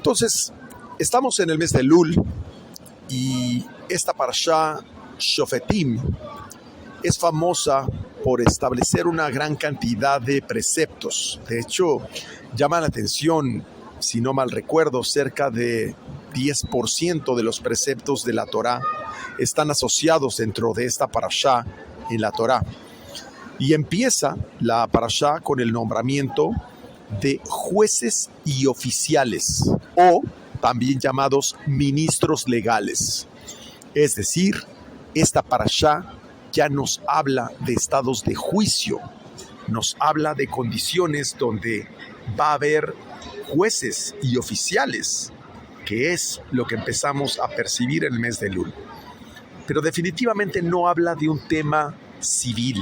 Entonces, estamos en el mes de Elul y esta parashá Shofetim es famosa por establecer una gran cantidad de preceptos. De hecho, llama la atención, si no mal recuerdo, cerca de 10% de los preceptos de la Torá están asociados dentro de esta parashá en la Torá. Y empieza la parashá con el nombramiento de jueces y oficiales, o también llamados ministros legales. Es decir, esta parashá ya nos habla de estados de juicio, nos habla de condiciones donde va a haber jueces y oficiales, que es lo que empezamos a percibir en el mes de Elul. Pero definitivamente no habla de un tema civil,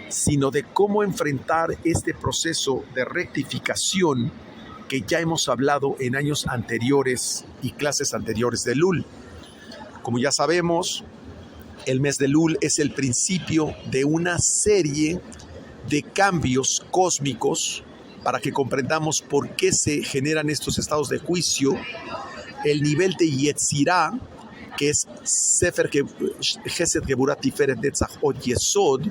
sino de cómo enfrentar este proceso de rectificación que ya hemos hablado en años anteriores y clases anteriores de Elul. Como ya sabemos, el mes de Elul es el principio de una serie de cambios cósmicos para que comprendamos por qué se generan estos estados de juicio. El nivel de Yetzirah, que es Sefer Gesed Geburat Tiferet Netzach Od Yesod,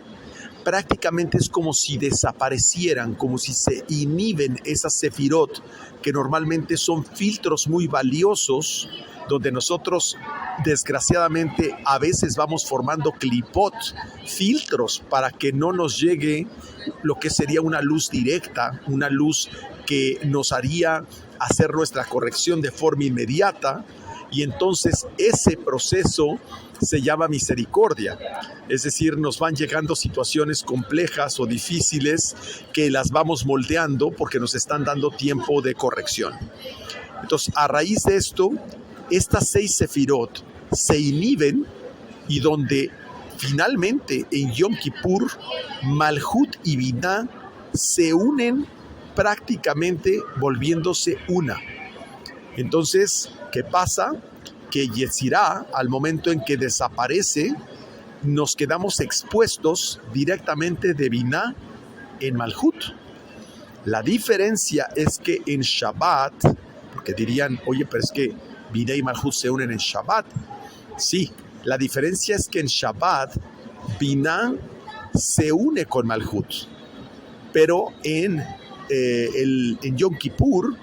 prácticamente es como si desaparecieran, como si se inhiben esas sefirot, que normalmente son filtros muy valiosos, donde nosotros desgraciadamente a veces vamos formando clipot, filtros, para que no nos llegue lo que sería una luz directa, una luz que nos haría hacer nuestra corrección de forma inmediata, y entonces ese proceso se llama misericordia. Es decir, nos van llegando situaciones complejas o difíciles que las vamos moldeando porque nos están dando tiempo de corrección. Entonces, a raíz de esto, estas 6 sefirot se inhiben, y donde finalmente en Yom Kippur, Malhut y Binah se unen prácticamente volviéndose una. Entonces, ¿qué pasa? Que Yetzirah, al momento en que desaparece, nos quedamos expuestos directamente de Binah en Malhut. La diferencia es que en Shabbat, porque dirían, oye, pero es que Binah y Malhut se unen en Shabbat. Sí, la diferencia es que en Shabbat, Binah se une con Malhut, pero en Yom Kippur,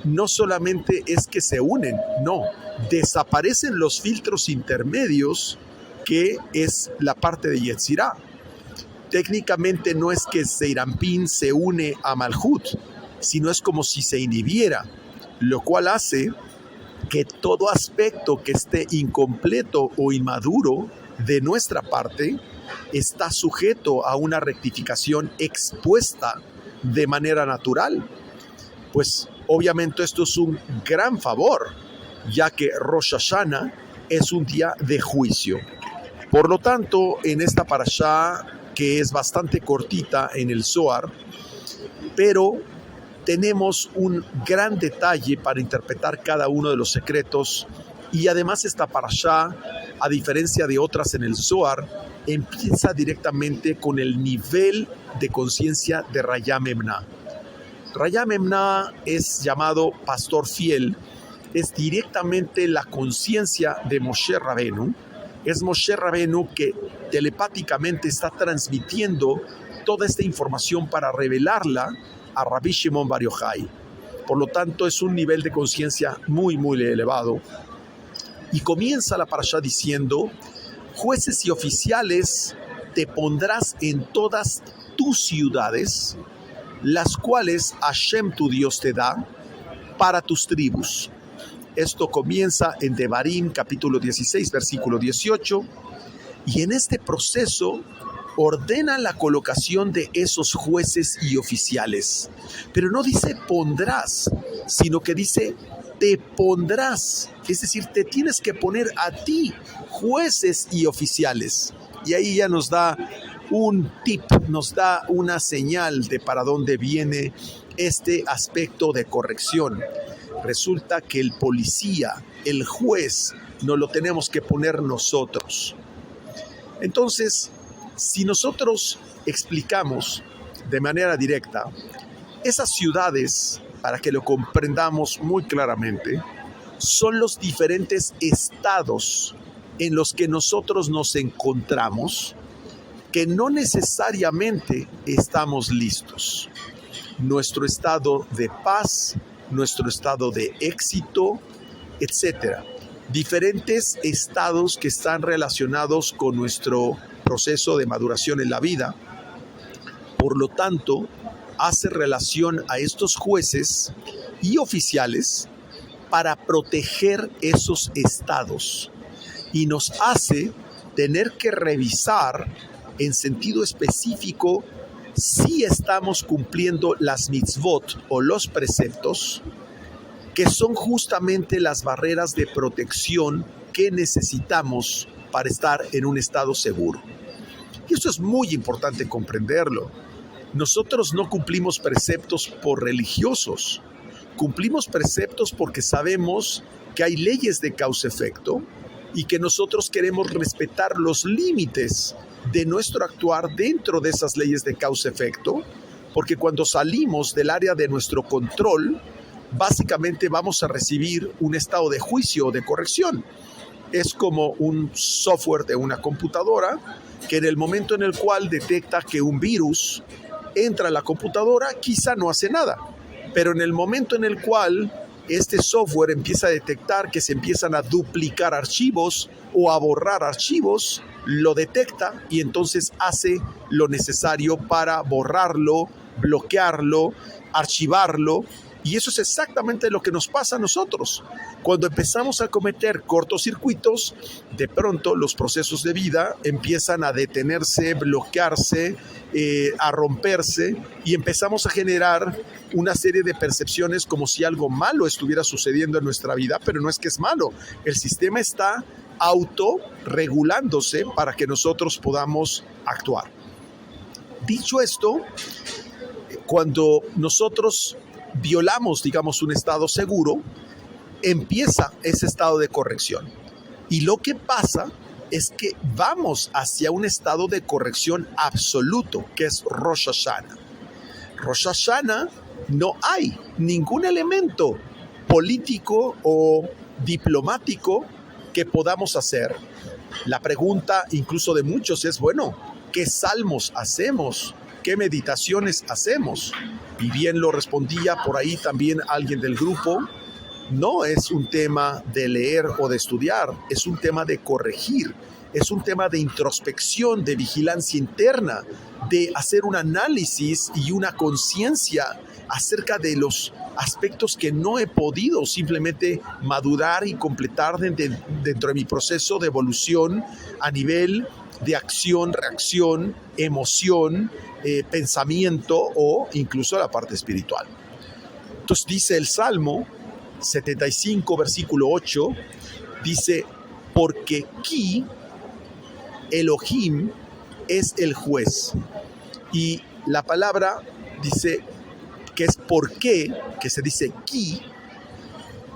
no solamente es que se unen, no, desaparecen los filtros intermedios, que es la parte de Yetzirah. Técnicamente no es que Zeirampin se une a Malhut, sino es como si se inhibiera, lo cual hace que todo aspecto que esté incompleto o inmaduro de nuestra parte está sujeto a una rectificación expuesta de manera natural. Pues obviamente esto es un gran favor, ya que Rosh Hashanah es un día de juicio. Por lo tanto, en esta parashá, que es bastante cortita en el Zohar, pero tenemos un gran detalle para interpretar cada uno de los secretos, y además esta parashá, a diferencia de otras en el Zohar, empieza directamente con el nivel de conciencia de Rayam Emna. Rayam Emna es llamado pastor fiel, es directamente la conciencia de Moshe Rabenu. Es Moshe Rabenu que telepáticamente está transmitiendo toda esta información para revelarla a Rabbi Shimon Bar Yochai. Por lo tanto, es un nivel de conciencia muy, muy elevado. Y comienza la parashá diciendo: jueces y oficiales te pondrás en todas tus ciudades, las cuales Hashem tu Dios te da para tus tribus. Esto comienza en Devarim, capítulo 16, versículo 18, y en este proceso ordena la colocación de esos jueces y oficiales. Pero no dice pondrás, sino que dice te pondrás. Es decir, te tienes que poner a ti jueces y oficiales. Y ahí ya nos da un tip, nos da una señal de para dónde viene este aspecto de corrección. Resulta que el policía, el juez, no lo tenemos que poner nosotros. Entonces, si nosotros explicamos de manera directa, esas ciudades para que lo comprendamos muy claramente, son los diferentes estados en los que nosotros nos encontramos, que no necesariamente estamos listos. Nuestro estado de paz, nuestro estado de éxito, etcétera. Diferentes estados que están relacionados con nuestro proceso de maduración en la vida. Por lo tanto, hace relación a estos jueces y oficiales para proteger esos estados y nos hace tener que revisar en sentido específico si estamos cumpliendo las mitzvot o los preceptos, que son justamente las barreras de protección que necesitamos para estar en un estado seguro. Y esto es muy importante comprenderlo. Nosotros no cumplimos preceptos por religiosos, cumplimos preceptos porque sabemos que hay leyes de causa-efecto y que nosotros queremos respetar los límites de nuestro actuar dentro de esas leyes de causa-efecto, porque cuando salimos del área de nuestro control, básicamente vamos a recibir un estado de juicio o de corrección. Es como un software de una computadora que en el momento en el cual detecta que un virus entra a la computadora, quizá no hace nada, pero en el momento en el cual este software empieza a detectar que se empiezan a duplicar archivos o a borrar archivos, lo detecta y entonces hace lo necesario para borrarlo, bloquearlo, archivarlo. Y eso es exactamente lo que nos pasa a nosotros. Cuando empezamos a cometer cortocircuitos, de pronto los procesos de vida empiezan a detenerse, bloquearse, a romperse, y empezamos a generar una serie de percepciones como si algo malo estuviera sucediendo en nuestra vida, pero no es que es malo. El sistema está autorregulándose para que nosotros podamos actuar. Dicho esto, cuando nosotros violamos, digamos, un estado seguro, empieza ese estado de corrección. Y lo que pasa es que vamos hacia un estado de corrección absoluto, que es Rosh Hashanah. Rosh Hashanah no hay ningún elemento político o diplomático que podamos hacer. La pregunta incluso de muchos es, bueno, ¿qué salmos hacemos? ¿Qué meditaciones hacemos? Y bien lo respondía por ahí también alguien del grupo, no es un tema de leer o de estudiar, es un tema de corregir, es un tema de introspección, de vigilancia interna, de hacer un análisis y una conciencia acerca de los aspectos que no he podido simplemente madurar y completar dentro de mi proceso de evolución a nivel de acción, reacción, emoción, pensamiento o incluso la parte espiritual. Entonces dice el Salmo 75, versículo 8, dice, porque Ki, Elohim, es el juez. Y la palabra dice que es por qué, que se dice Ki,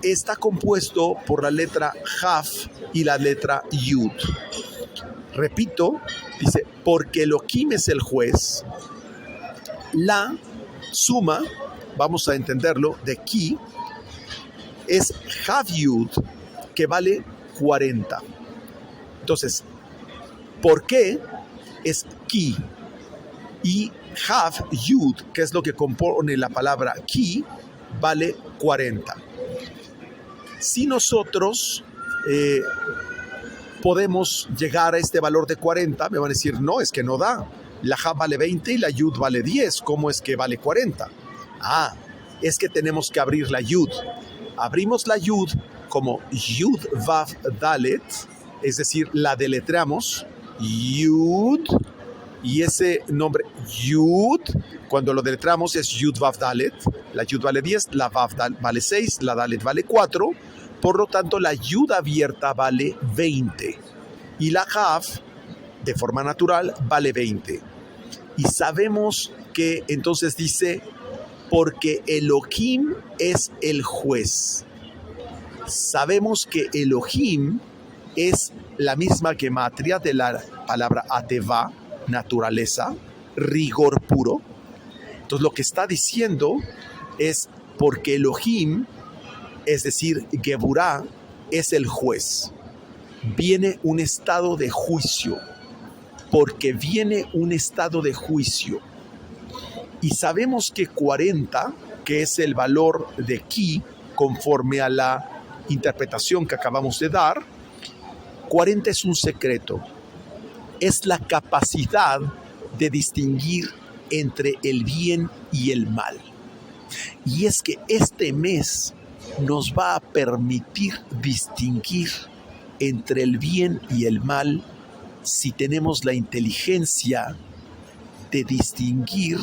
está compuesto por la letra Jaf y la letra Yud. Repito, dice, porque Elohim es el juez, la suma, vamos a entenderlo, de Ki, es Jaf Yud, que vale 40. Entonces, ¿por qué es Ki? Y Jaf Yud, que es lo que compone la palabra Ki, vale 40. Si nosotros podemos llegar a este valor de 40, me van a decir, no, es que no da. La Jaf vale 20 y la Yud vale 10. ¿Cómo es que vale 40? Es que tenemos que abrir la Yud. Abrimos la Yud como Yud Vav Dalet, es decir, la deletreamos, Yud, y ese nombre Yud, cuando lo deletreamos es Yud Vav Dalet. La Yud vale 10, la Vav vale 6, la Dalet vale 4, por lo tanto la Yud abierta vale 20 y la Jaf de forma natural vale 20. Y sabemos que entonces dice, porque Elohim es el juez. Sabemos que Elohim es la misma gematria de la palabra Atevá, naturaleza, rigor puro. Entonces lo que está diciendo es porque Elohim, es decir, Geburá, es el juez. Viene un estado de juicio, porque viene un estado de juicio. Y sabemos que 40, que es el valor de Ki, conforme a la interpretación que acabamos de dar, 40 es un secreto. Es la capacidad de distinguir entre el bien y el mal. Y es que este mes nos va a permitir distinguir entre el bien y el mal si tenemos la inteligencia de distinguir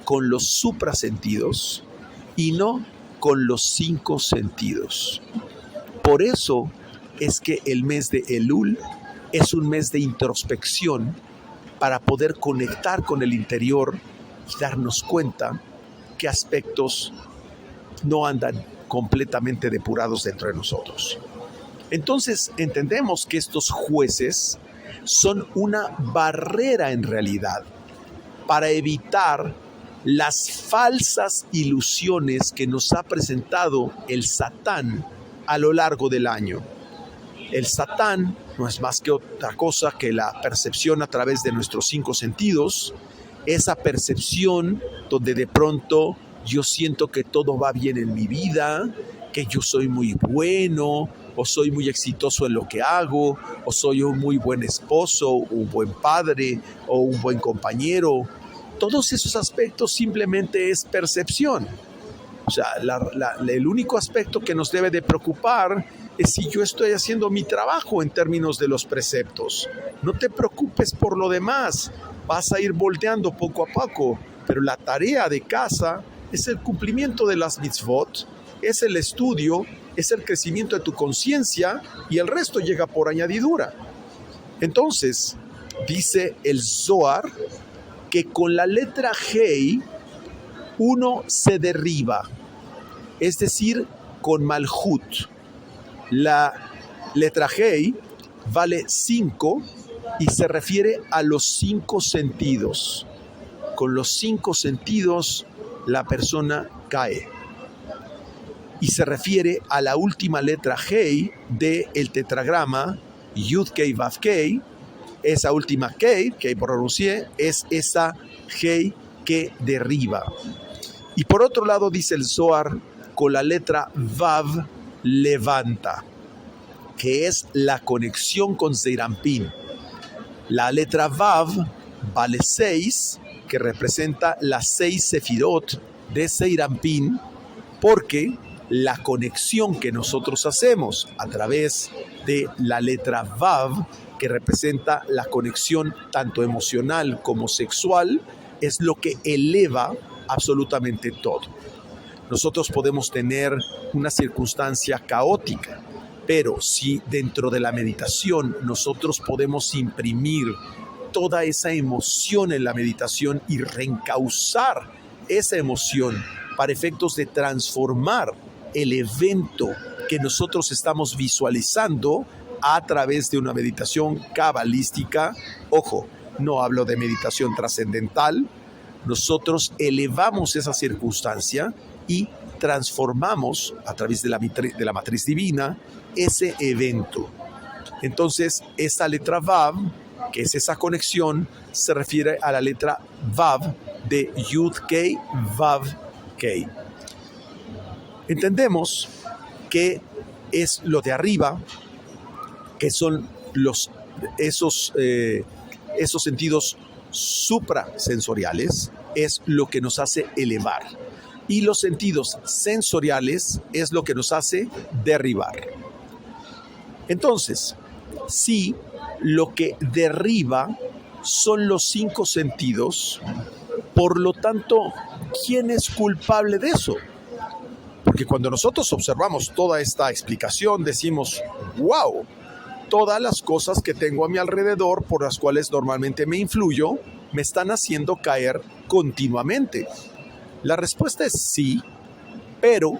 con los suprasentidos y no con los 5 sentidos. Por eso es que el mes de Elul es un mes de introspección para poder conectar con el interior y darnos cuenta qué aspectos no andan completamente depurados dentro de nosotros. Entonces entendemos que estos jueces son una barrera en realidad para evitar las falsas ilusiones que nos ha presentado el Satán a lo largo del año. El Satán no es más que otra cosa que la percepción a través de nuestros 5 sentidos, esa percepción donde de pronto yo siento que todo va bien en mi vida, que yo soy muy bueno, o soy muy exitoso en lo que hago, o soy un muy buen esposo, un buen padre, o un buen compañero. Todos esos aspectos simplemente es percepción. O sea, el único aspecto que nos debe de preocupar es si yo estoy haciendo mi trabajo en términos de los preceptos. No te preocupes por lo demás, vas a ir volteando poco a poco, pero la tarea de casa es el cumplimiento de las mitzvot, es el estudio, es el crecimiento de tu conciencia y el resto llega por añadidura. Entonces, dice el Zohar que con la letra Hei uno se derriba, es decir, con Malhut. La letra Hei vale 5 y se refiere a los 5 sentidos. Con los 5 sentidos la persona cae. Y se refiere a la última letra Hei del tetragrama Yud Kei Vav Kei. Esa última Kei, que pronuncié, es esa Hei que derriba. Y por otro lado dice el Zohar, con la letra Vav levanta, que es la conexión con Zeirampin. La letra Vav vale 6, que representa las 6 sefirot de Zeirampin, porque la conexión que nosotros hacemos a través de la letra Vav, que representa la conexión tanto emocional como sexual, es lo que eleva absolutamente todo. Nosotros podemos tener una circunstancia caótica, pero si dentro de la meditación nosotros podemos imprimir toda esa emoción en la meditación y reencauzar esa emoción para efectos de transformar el evento que nosotros estamos visualizando a través de una meditación cabalística. Ojo, no hablo de meditación trascendental. Nosotros elevamos esa circunstancia y transformamos a través de la matriz divina ese evento. Entonces, esa letra Vav, que es esa conexión, se refiere a la letra Vav de Yud Kei Vav Kei. Entendemos que es lo de arriba, que son esos sentidos suprasensoriales, es lo que nos hace elevar. Y los sentidos sensoriales es lo que nos hace derribar. Entonces, si lo que derriba son los 5 sentidos, por lo tanto, ¿quién es culpable de eso? Porque cuando nosotros observamos toda esta explicación, decimos, wow, todas las cosas que tengo a mi alrededor por las cuales normalmente me influyo, me están haciendo caer continuamente. La respuesta es sí, pero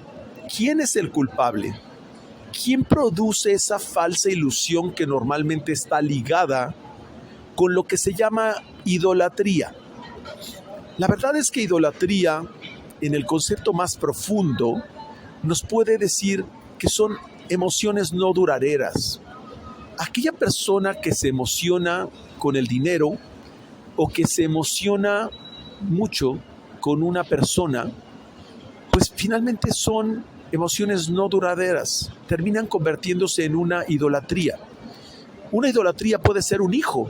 ¿quién es el culpable? ¿Quién produce esa falsa ilusión que normalmente está ligada con lo que se llama idolatría? La verdad es que idolatría en el concepto más profundo, nos puede decir que son emociones no duraderas. Aquella persona que se emociona con el dinero o que se emociona mucho con una persona, pues finalmente son emociones no duraderas, terminan convirtiéndose en una idolatría. Una idolatría puede ser un hijo,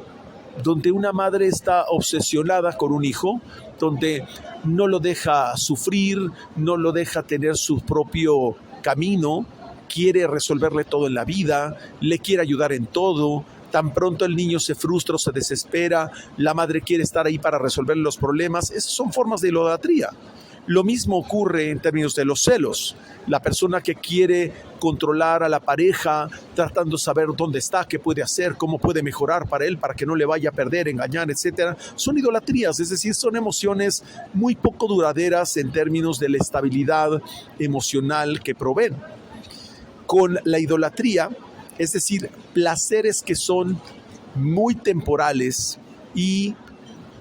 donde una madre está obsesionada con un hijo, donde no lo deja sufrir, no lo deja tener su propio camino, quiere resolverle todo en la vida, le quiere ayudar en todo. Tan pronto el niño se frustra o se desespera, la madre quiere estar ahí para resolver los problemas. Esas son formas de idolatría. Lo mismo ocurre en términos de los celos. La persona que quiere controlar a la pareja, tratando de saber dónde está, qué puede hacer, cómo puede mejorar para él, para que no le vaya a perder, engañar, etcétera, son idolatrías, es decir, son emociones muy poco duraderas en términos de la estabilidad emocional que proveen. Con la idolatría, es decir, placeres que son muy temporales y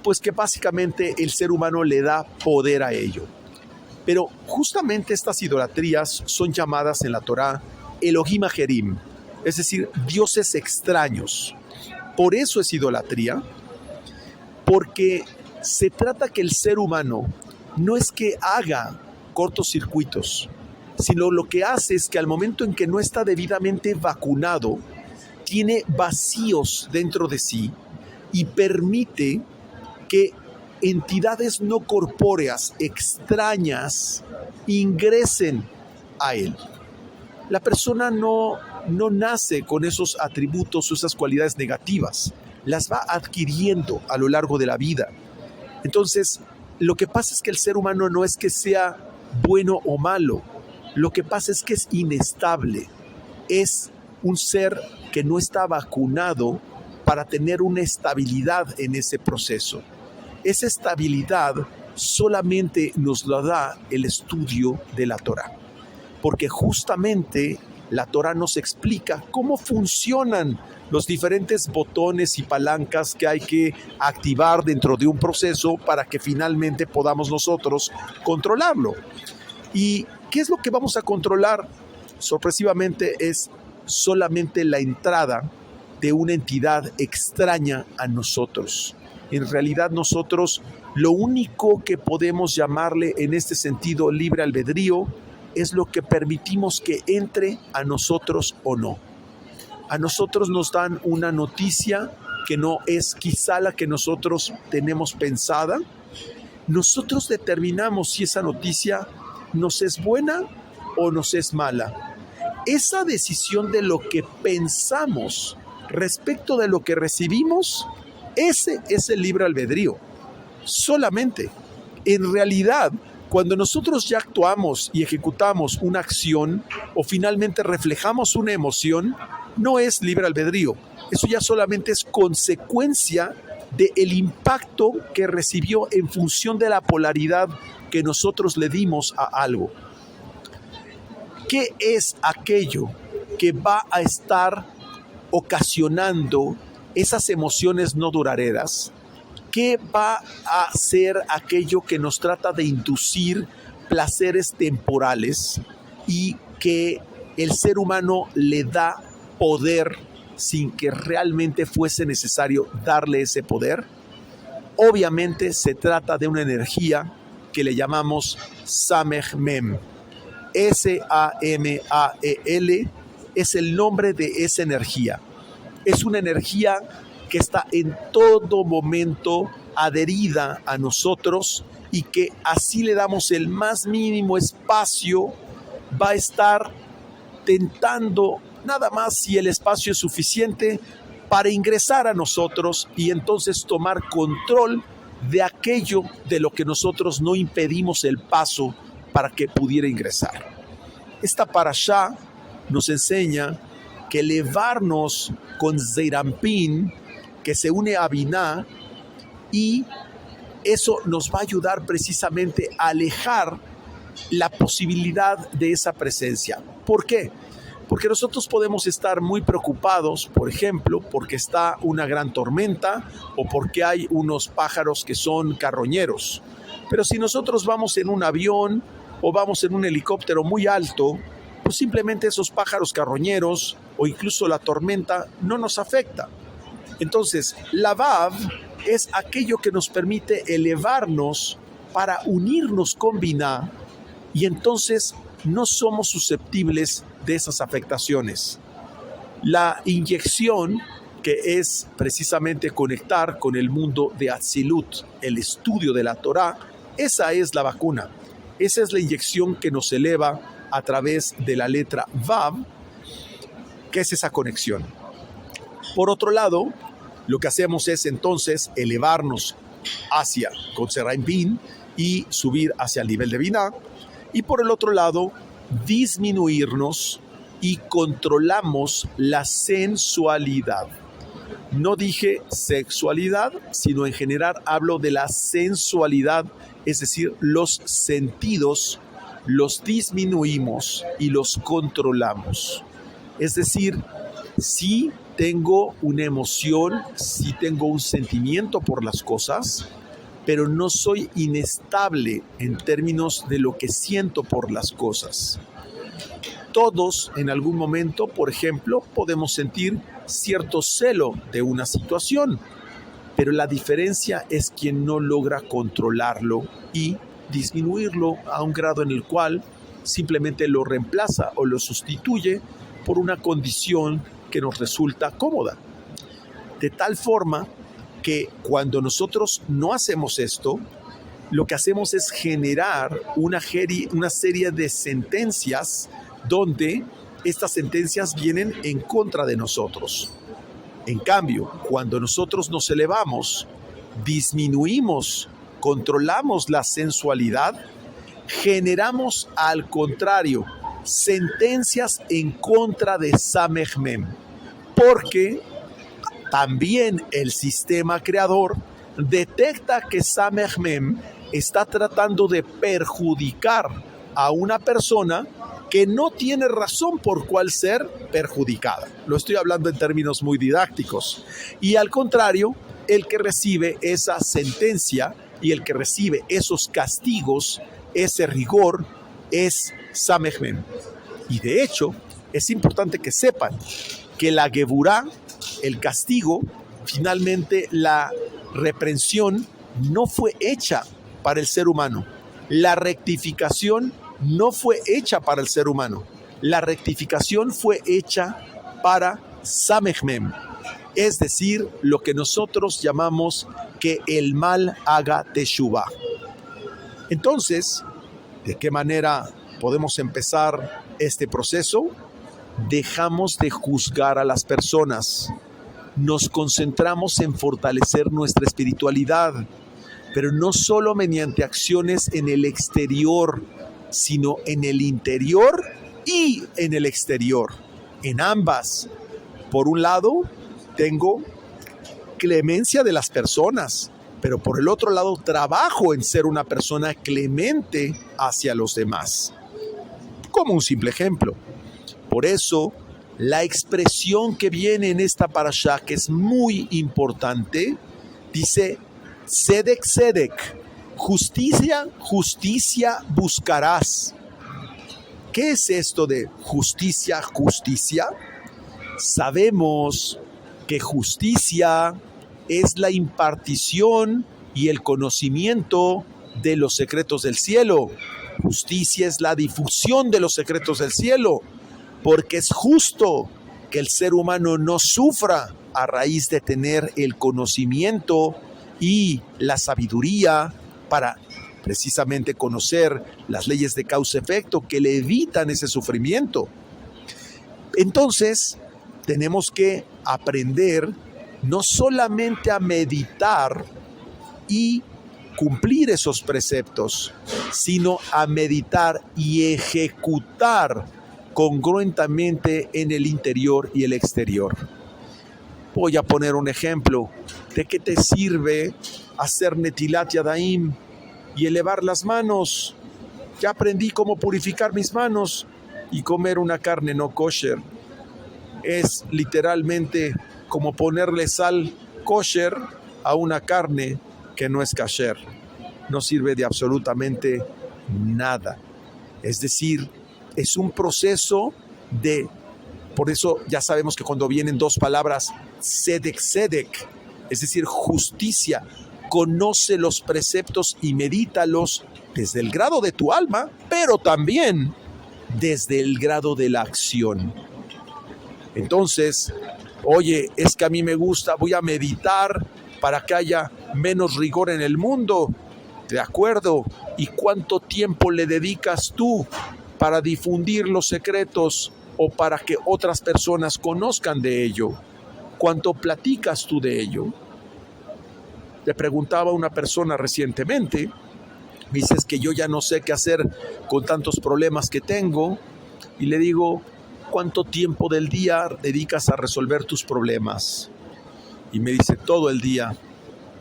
pues que básicamente el ser humano le da poder a ello. Pero justamente estas idolatrías son llamadas en la Torá Elohim Ajerim, es decir, dioses extraños. Por eso es idolatría, porque se trata que el ser humano no es que haga cortocircuitos, sino lo que hace es que al momento en que no está debidamente vacunado, tiene vacíos dentro de sí y permite que entidades no corpóreas extrañas ingresen a él. La persona no nace con esos atributos o esas cualidades negativas, las va adquiriendo a lo largo de la vida. Entonces, lo que pasa es que el ser humano no es que sea bueno o malo, lo que pasa es que es inestable, es un ser que no está vacunado para tener una estabilidad en ese proceso. Esa estabilidad solamente nos la da el estudio de la Torá, porque justamente la Torá nos explica cómo funcionan los diferentes botones y palancas que hay que activar dentro de un proceso para que finalmente podamos nosotros controlarlo. ¿Y qué es lo que vamos a controlar? Sorpresivamente es solamente la entrada de una entidad extraña a nosotros. En realidad nosotros lo único que podemos llamarle en este sentido libre albedrío es lo que permitimos que entre a nosotros o no. A nosotros nos dan una noticia que no es quizá la que nosotros tenemos pensada. Nosotros determinamos si esa noticia nos es buena o nos es mala. Esa decisión de lo que pensamos respecto de lo que recibimos, ese es el libre albedrío. Solamente. En realidad, cuando nosotros ya actuamos y ejecutamos una acción o finalmente reflejamos una emoción, no es libre albedrío. Eso ya solamente es consecuencia del impacto que recibió en función de la polaridad que nosotros le dimos a algo. ¿Qué es aquello que va a estar ocasionando esas emociones no duraderas? ¿Qué va a ser aquello que nos trata de inducir placeres temporales y que el ser humano le da poder sin que realmente fuese necesario darle ese poder? Obviamente se trata de una energía que le llamamos Samech Mem. S-A-M-A-E-L es el nombre de esa energía. Es una energía que está en todo momento adherida a nosotros y que así le damos el más mínimo espacio, va a estar tentando nada más si el espacio es suficiente para ingresar a nosotros y entonces tomar control de aquello de lo que nosotros no impedimos el paso para que pudiera ingresar. Esta parashá nos enseña que elevarnos con Zeirampin, que se une a Biná, y eso nos va a ayudar precisamente a alejar la posibilidad de esa presencia. ¿Por qué? Porque nosotros podemos estar muy preocupados, por ejemplo, porque está una gran tormenta o porque hay unos pájaros que son carroñeros. Pero si nosotros vamos en un avión o vamos en un helicóptero muy alto, pues simplemente esos pájaros carroñeros o incluso la tormenta no nos afecta. Entonces, la Vav es aquello que nos permite elevarnos para unirnos con Binah, y entonces no somos susceptibles de esas afectaciones. La inyección, que es precisamente conectar con el mundo de Atzilut, el estudio de la Torá, esa es la vacuna. Esa es la inyección que nos eleva a través de la letra Vav, que es esa conexión. Por otro lado, lo que hacemos es entonces elevarnos hacia Kotzeraim Bin y subir hacia el nivel de Binah. Y por el otro lado, disminuirnos y controlamos la sensualidad. No dije sexualidad, sino en general hablo de la sensualidad, es decir, los sentidos los disminuimos y los controlamos. Es decir, si tengo una emoción, si tengo un sentimiento por las cosas, pero no soy inestable en términos de lo que siento por las cosas. Todos en algún momento, por ejemplo, podemos sentir cierto celo de una situación, pero la diferencia es quien no logra controlarlo y disminuirlo a un grado en el cual simplemente lo reemplaza o lo sustituye por una condición que nos resulta cómoda. De tal forma que cuando nosotros no hacemos esto, lo que hacemos es generar una serie de sentencias donde estas sentencias vienen en contra de nosotros. En cambio, cuando nosotros nos elevamos, disminuimos, controlamos la sensualidad, generamos al contrario sentencias en contra de Samech Mem, porque también el sistema creador detecta que Samech Mem está tratando de perjudicar a una persona que no tiene razón por cuál ser perjudicada. Lo estoy hablando en términos muy didácticos. Y al contrario, el que recibe esa sentencia y el que recibe esos castigos, ese rigor, es Samech Mem. Y de hecho, es importante que sepan que la Geburá, el castigo, finalmente la reprensión, no fue hecha para el ser humano. La rectificación no fue hecha para el ser humano. La rectificación fue hecha para Samech Mem, es decir, lo que nosotros llamamos que el mal haga teshuvá. Entonces, ¿de qué manera podemos empezar este proceso? Dejamos de juzgar a las personas. Nos concentramos en fortalecer nuestra espiritualidad, pero no solo mediante acciones en el exterior, sino en el interior y en el exterior, en ambas. Por un lado, tengo clemencia de las personas, pero por el otro lado trabajo en ser una persona clemente hacia los demás. Como un simple ejemplo. Por eso, la expresión que viene en esta parashá, que es muy importante, dice, Tzedek, Tzedek, justicia, justicia buscarás. ¿Qué es esto de justicia, justicia? Sabemos que justicia es la impartición y el conocimiento de los secretos del cielo. Justicia es la difusión de los secretos del cielo, porque es justo que el ser humano no sufra a raíz de tener el conocimiento y la sabiduría para precisamente conocer las leyes de causa-efecto que le evitan ese sufrimiento. Entonces, tenemos que aprender no solamente a meditar y cumplir esos preceptos, sino a meditar y ejecutar congruentemente en el interior y el exterior. Voy a poner un ejemplo. ¿De qué te sirve hacer Netilat Yadayim y elevar las manos? Ya aprendí cómo purificar mis manos y comer una carne no kosher. Es literalmente como ponerle sal kosher a una carne que no es kasher. no sirve de absolutamente nada. Es decir, es un proceso por eso ya sabemos que cuando vienen dos palabras, tzedek, tzedek, es decir, justicia, conoce los preceptos y medítalos desde el grado de tu alma, pero también desde el grado de la acción. Entonces, oye, es que a mí me gusta, voy a meditar para que haya menos rigor en el mundo. De acuerdo. ¿Y cuánto tiempo le dedicas tú para difundir los secretos o para que otras personas conozcan de ello? ¿Cuánto platicas tú de ello? Le preguntaba a una persona recientemente, me dice, es que yo ya no sé qué hacer con tantos problemas que tengo, y le digo, ¿cuánto tiempo del día dedicas a resolver tus problemas? Y me dice, todo el día.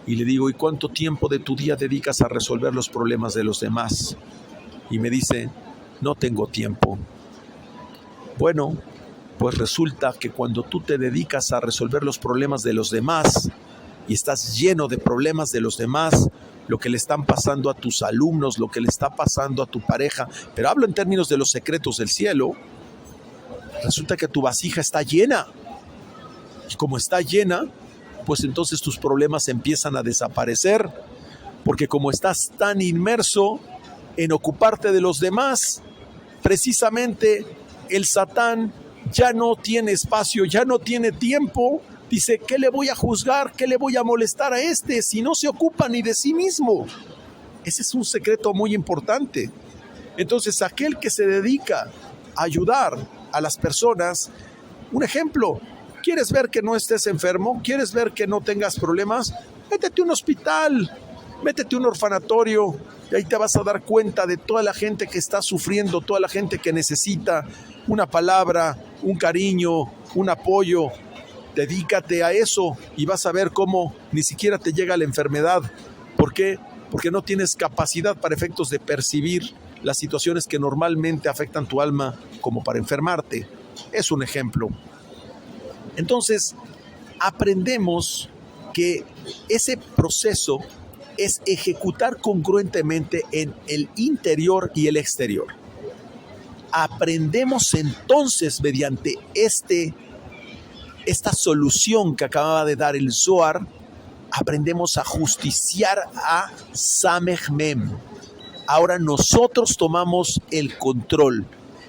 Y le digo, ¿y cuánto tiempo de tu día dedicas a resolver los problemas de los demás? Y me dice, no tengo tiempo. Bueno, pues resulta que cuando tú te dedicas a resolver los problemas de los demás y estás lleno de problemas de los demás, lo que le están pasando a tus alumnos, lo que le está pasando a tu pareja, pero hablo en términos de los secretos del cielo, resulta que tu vasija está llena. Y como está llena, pues entonces tus problemas empiezan a desaparecer, porque como estás tan inmerso en ocuparte de los demás, precisamente el Satán ya no tiene espacio, ya no tiene tiempo. Dice, ¿qué le voy a juzgar? ¿Qué le voy a molestar a este si no se ocupa ni de sí mismo? Ese es un secreto muy importante. Entonces, aquel que se dedica a ayudar a las personas, un ejemplo, ¿quieres ver que no estés enfermo? ¿Quieres ver que no tengas problemas? Métete a un hospital, métete a un orfanatorio, y ahí te vas a dar cuenta de toda la gente que está sufriendo, toda la gente que necesita una palabra, un cariño, un apoyo. Dedícate a eso y vas a ver cómo ni siquiera te llega la enfermedad. ¿Por qué? Porque no tienes capacidad para efectos de percibir las situaciones que normalmente afectan tu alma como para enfermarte. Es un ejemplo. Entonces, aprendemos que ese proceso es ejecutar congruentemente en el interior y el exterior. Aprendemos entonces mediante esta solución que acababa de dar el Zohar, aprendemos a justiciar a Samech Mem. Ahora nosotros tomamos el control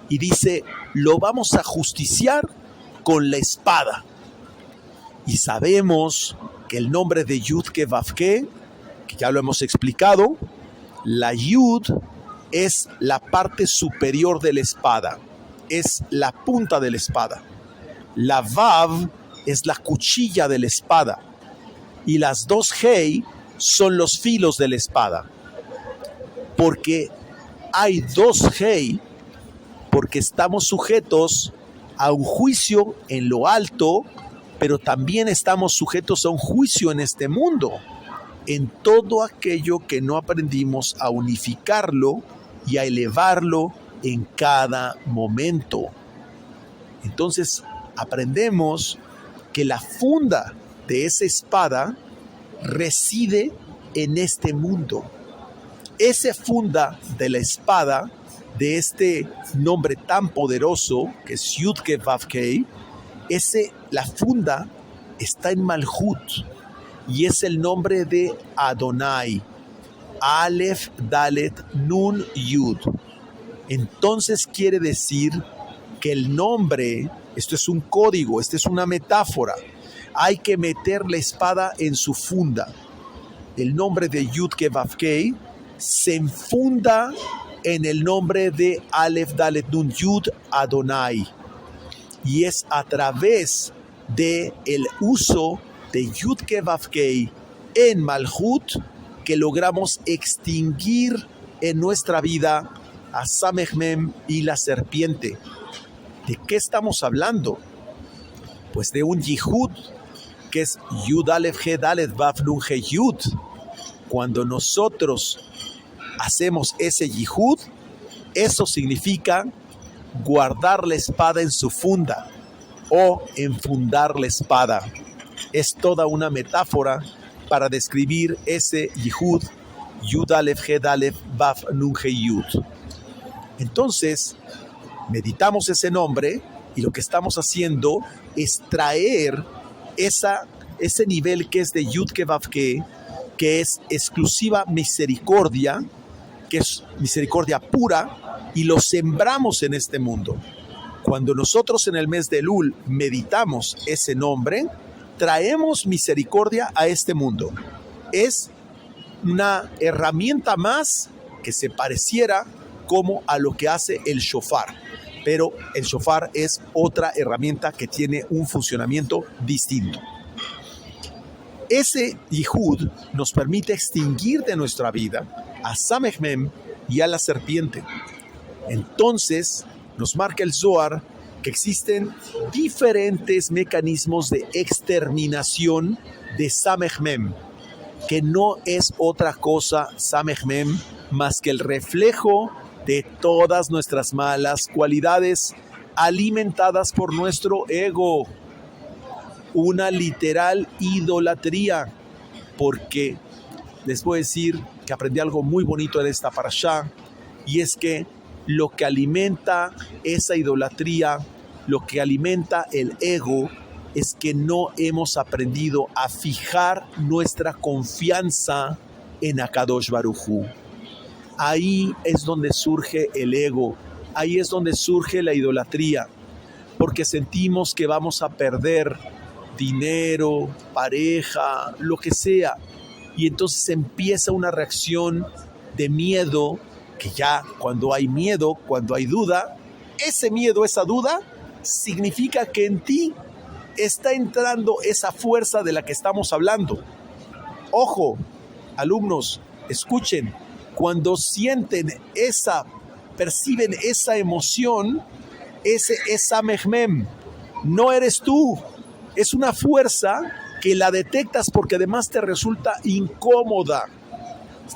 y dice, lo vamos a justiciar con la espada. Y sabemos que el nombre de Yud-Ke Vav-Ke, que ya lo hemos explicado, la Yud es la parte superior de la espada, es la punta de la espada. La Vav es la cuchilla de la espada y las dos Hei son los filos de la espada. Porque hay dos Hei, porque estamos sujetos a un juicio en lo alto, pero también estamos sujetos a un juicio en este mundo, en todo aquello que no aprendimos a unificarlo y a elevarlo en cada momento. Entonces, aprendemos que la funda de esa espada reside en este mundo. Esa funda de la espada, de este nombre tan poderoso, que es Yud-Ke Vav-Ke, la funda está en Malhut y es el nombre de Adonai. Aleph, Dalet, Nun, Yud. Entonces quiere decir que el nombre, esto es un código, esta es una metáfora. Hay que meter la espada en su funda. El nombre de Yud-Ke Vav-Ke se enfunda en el nombre de Aleph, Dalet, Nun, Yud, Adonai. Y es a través del uso de Yud-Ke Vav-Ke en Malhut que logramos extinguir en nuestra vida a Samech Mem y la serpiente. ¿De qué estamos hablando? Pues de un Yihud, que es Yud Aleph He Dalet Vav Nun He Yud. Cuando nosotros hacemos ese Yihud, eso significa guardar la espada en su funda o enfundar la espada. Es toda una metáfora para describir ese Yihud Yud Alef Hed Alef Vav Nun He Yud. Entonces, meditamos ese nombre y lo que estamos haciendo es traer ese nivel que es de Yud Ke Vav Ke, que es exclusiva misericordia, que es misericordia pura, y lo sembramos en este mundo. Cuando nosotros en el mes de Elul meditamos ese nombre, traemos misericordia a este mundo. Es una herramienta más que se pareciera como a lo que hace el shofar, pero el shofar es otra herramienta que tiene un funcionamiento distinto. Ese Yihud nos permite extinguir de nuestra vida a Samech Mem y a la serpiente. Entonces nos marca el Zohar que existen diferentes mecanismos de exterminación de Samech Mem, que no es otra cosa Samech Mem más que el reflejo de todas nuestras malas cualidades alimentadas por nuestro ego. Una literal idolatría, porque les voy a decir que aprendí algo muy bonito en esta parashá, y es que lo que alimenta esa idolatría, lo que alimenta el ego, es que no hemos aprendido a fijar nuestra confianza en Akadosh Baruj Hu. Ahí es donde surge el ego, ahí es donde surge la idolatría, porque sentimos que vamos a perder dinero, pareja, lo que sea, y entonces empieza una reacción de miedo, que ya cuando hay miedo, cuando hay duda, ese miedo, esa duda, significa que en ti está entrando esa fuerza de la que estamos hablando. Ojo, alumnos, escuchen, cuando sienten perciben esa emoción, ese es Samech Mem, no eres tú. Es una fuerza que la detectas porque además te resulta incómoda.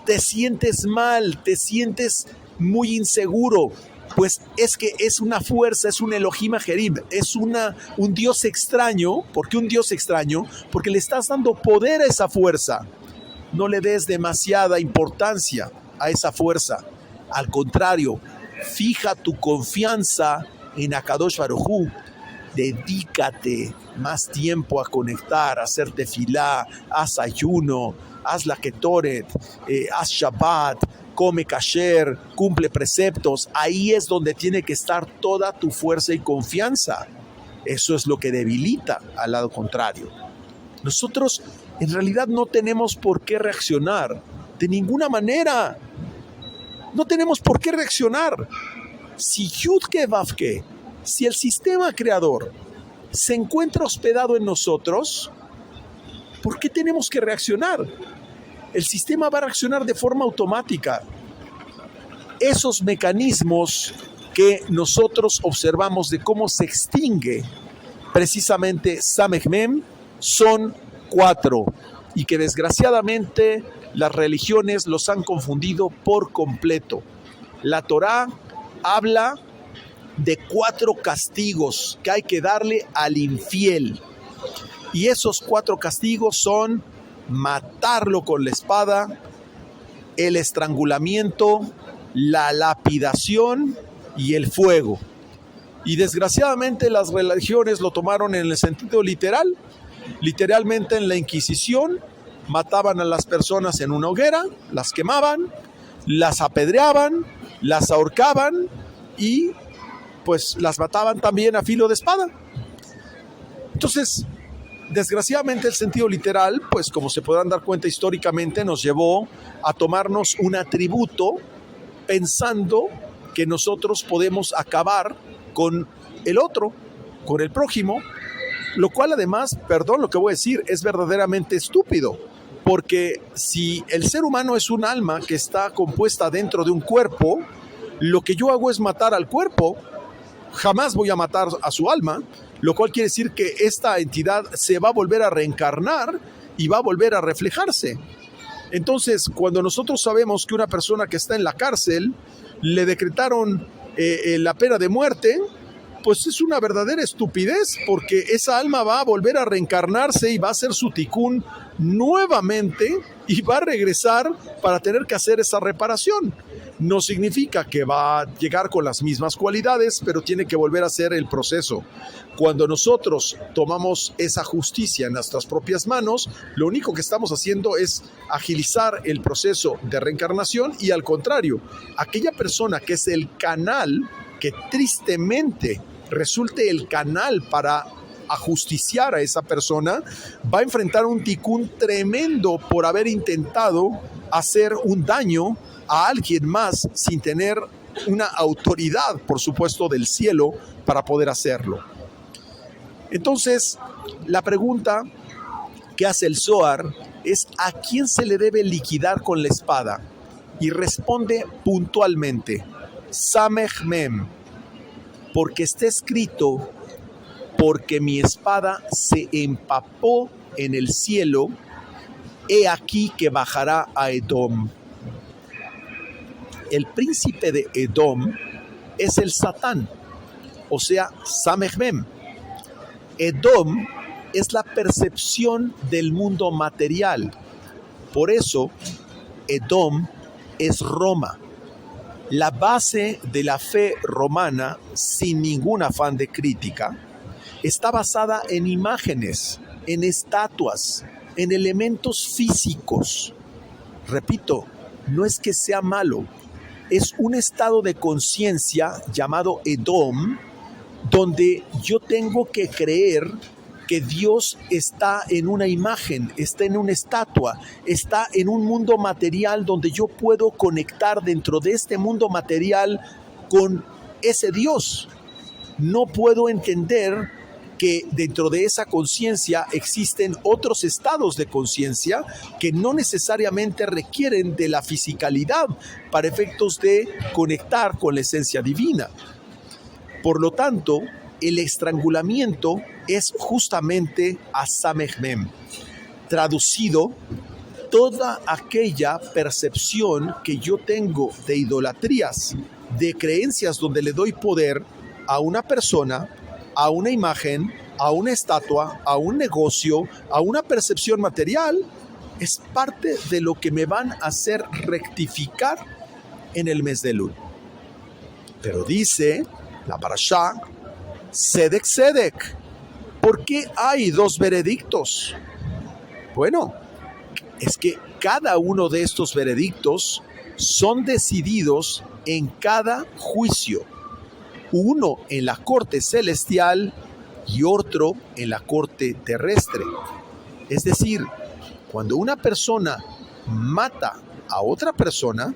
Te sientes mal, te sientes muy inseguro. Pues es que es una fuerza, es un Elohim Ajerim, es un Dios extraño. ¿Por qué un Dios extraño? Porque le estás dando poder a esa fuerza. No le des demasiada importancia a esa fuerza. Al contrario, fija tu confianza en Akadosh Baruj Hu. Dedícate más tiempo a conectar, a hacer tefilá, haz ayuno, haz la ketoret, haz Shabbat, come kasher, cumple preceptos. Ahí es donde tiene que estar toda tu fuerza y confianza. Eso es lo que debilita al lado contrario. Nosotros en realidad no tenemos por qué reaccionar de ninguna manera. No tenemos por qué reaccionar. Si Yud Ke Vav Ke, si el sistema creador se encuentra hospedado en nosotros, ¿por qué tenemos que reaccionar? El sistema va a reaccionar de forma automática. Esos mecanismos que nosotros observamos de cómo se extingue precisamente Samech Mem son 4, y que desgraciadamente las religiones los han confundido por completo. La Torá habla de 4 castigos que hay que darle al infiel. Y esos 4 castigos son matarlo con la espada, el estrangulamiento, la lapidación y el fuego. Y desgraciadamente las religiones lo tomaron en el sentido literal. Literalmente en la Inquisición mataban a las personas en una hoguera, las quemaban, las apedreaban, las ahorcaban y pues las mataban también a filo de espada. Entonces, desgraciadamente el sentido literal, pues como se podrán dar cuenta históricamente, nos llevó a tomarnos un atributo pensando que nosotros podemos acabar con el otro, con el prójimo, lo cual además, perdón lo que voy a decir, es verdaderamente estúpido, porque si el ser humano es un alma que está compuesta dentro de un cuerpo, lo que yo hago es matar al cuerpo, jamás voy a matar a su alma, lo cual quiere decir que esta entidad se va a volver a reencarnar y va a volver a reflejarse. Entonces, cuando nosotros sabemos que una persona que está en la cárcel le decretaron la pena de muerte, pues es una verdadera estupidez, porque esa alma va a volver a reencarnarse y va a hacer su tikún nuevamente y va a regresar para tener que hacer esa reparación. No significa que va a llegar con las mismas cualidades, pero tiene que volver a hacer el proceso. Cuando nosotros tomamos esa justicia en nuestras propias manos, lo único que estamos haciendo es agilizar el proceso de reencarnación y al contrario, aquella persona que es el canal, que tristemente resulte el canal para ajusticiar a esa persona, va a enfrentar un ticún tremendo por haber intentado hacer un daño a alguien más sin tener una autoridad, por supuesto, del cielo para poder hacerlo. Entonces, la pregunta que hace el Zohar es: ¿a quién se le debe liquidar con la espada? Y responde puntualmente: Samech Mem, porque está escrito, porque mi espada se empapó en el cielo, he aquí que bajará a Edom. El príncipe de Edom es el Satán, o sea, Samech Mem. Edom es la percepción del mundo material. Por eso, Edom es Roma. La base de la fe romana, sin ningún afán de crítica, está basada en imágenes, en estatuas, en elementos físicos. Repito, no es que sea malo, es un estado de conciencia llamado Edom, donde yo tengo que creer que Dios está en una imagen, está en una estatua, está en un mundo material donde yo puedo conectar dentro de este mundo material con ese Dios. No puedo entender que dentro de esa conciencia existen otros estados de conciencia que no necesariamente requieren de la fisicalidad para efectos de conectar con la esencia divina. Por lo tanto, el estrangulamiento es justamente a Samech Mem. Traducido, toda aquella percepción que yo tengo de idolatrías, de creencias donde le doy poder a una persona, a una imagen, a una estatua, a un negocio, a una percepción material, es parte de lo que me van a hacer rectificar en el mes de Elul. Pero dice la parashá, Sedek Sedek, ¿por qué hay dos veredictos? Bueno, es que cada uno de estos veredictos son decididos en cada juicio. Uno en la corte celestial y otro en la corte terrestre. Es decir, cuando una persona mata a otra persona,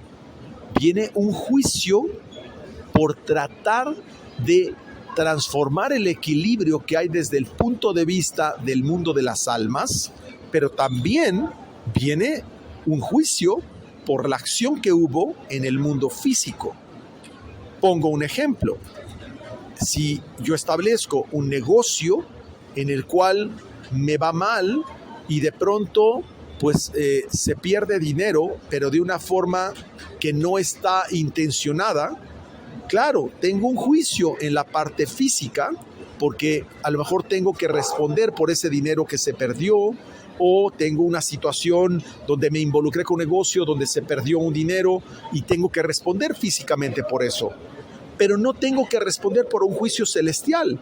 viene un juicio por tratar de transformar el equilibrio que hay desde el punto de vista del mundo de las almas, pero también viene un juicio por la acción que hubo en el mundo físico. Pongo un ejemplo. Si yo establezco un negocio en el cual me va mal y de pronto pues se pierde dinero, pero de una forma que no está intencionada, claro, tengo un juicio en la parte física porque a lo mejor tengo que responder por ese dinero que se perdió, o tengo una situación donde me involucré con un negocio donde se perdió un dinero y tengo que responder físicamente por eso. Pero no tengo que responder por un juicio celestial,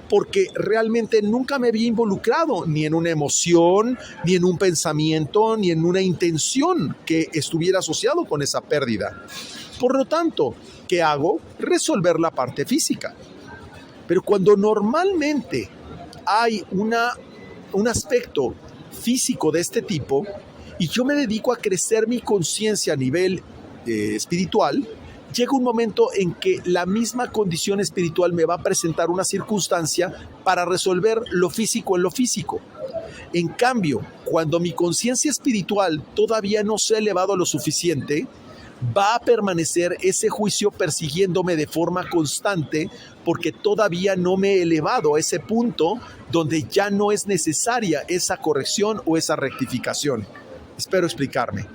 porque realmente nunca me había involucrado ni en una emoción, ni en un pensamiento, ni en una intención que estuviera asociado con esa pérdida. Por lo tanto, ¿qué hago? Resolver la parte física. Pero cuando normalmente hay un aspecto físico de este tipo y yo me dedico a crecer mi conciencia a nivel espiritual, llega un momento en que la misma condición espiritual me va a presentar una circunstancia para resolver lo físico en lo físico. En cambio, cuando mi conciencia espiritual todavía no se ha elevado lo suficiente, va a permanecer ese juicio persiguiéndome de forma constante porque todavía no me he elevado a ese punto donde ya no es necesaria esa corrección o esa rectificación. Espero explicarme.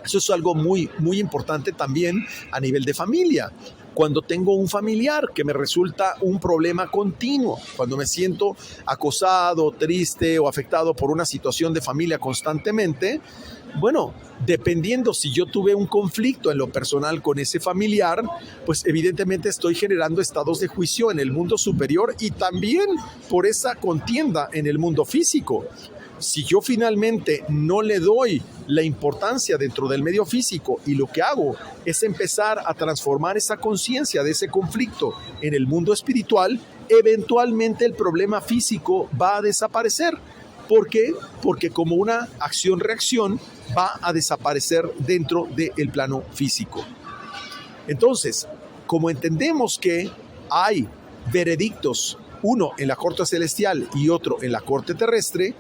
Eso es algo muy, muy importante también a nivel de familia. cuando tengo un familiar que me resulta un problema continuo, cuando me siento acosado, triste o afectado por una situación de familia constantemente. Bueno, dependiendo si yo tuve un conflicto en lo personal con ese familiar, pues evidentemente estoy generando estados de juicio en el mundo superior y también por esa contienda en el mundo físico. Si yo finalmente no le doy la importancia dentro del medio físico y lo que hago es empezar a transformar esa conciencia de ese conflicto en el mundo espiritual, eventualmente el problema físico va a desaparecer. ¿Por qué? Porque como una acción-reacción va a desaparecer dentro del plano físico. Entonces, como entendemos que hay veredictos, uno en la corte celestial y otro en la corte terrestre,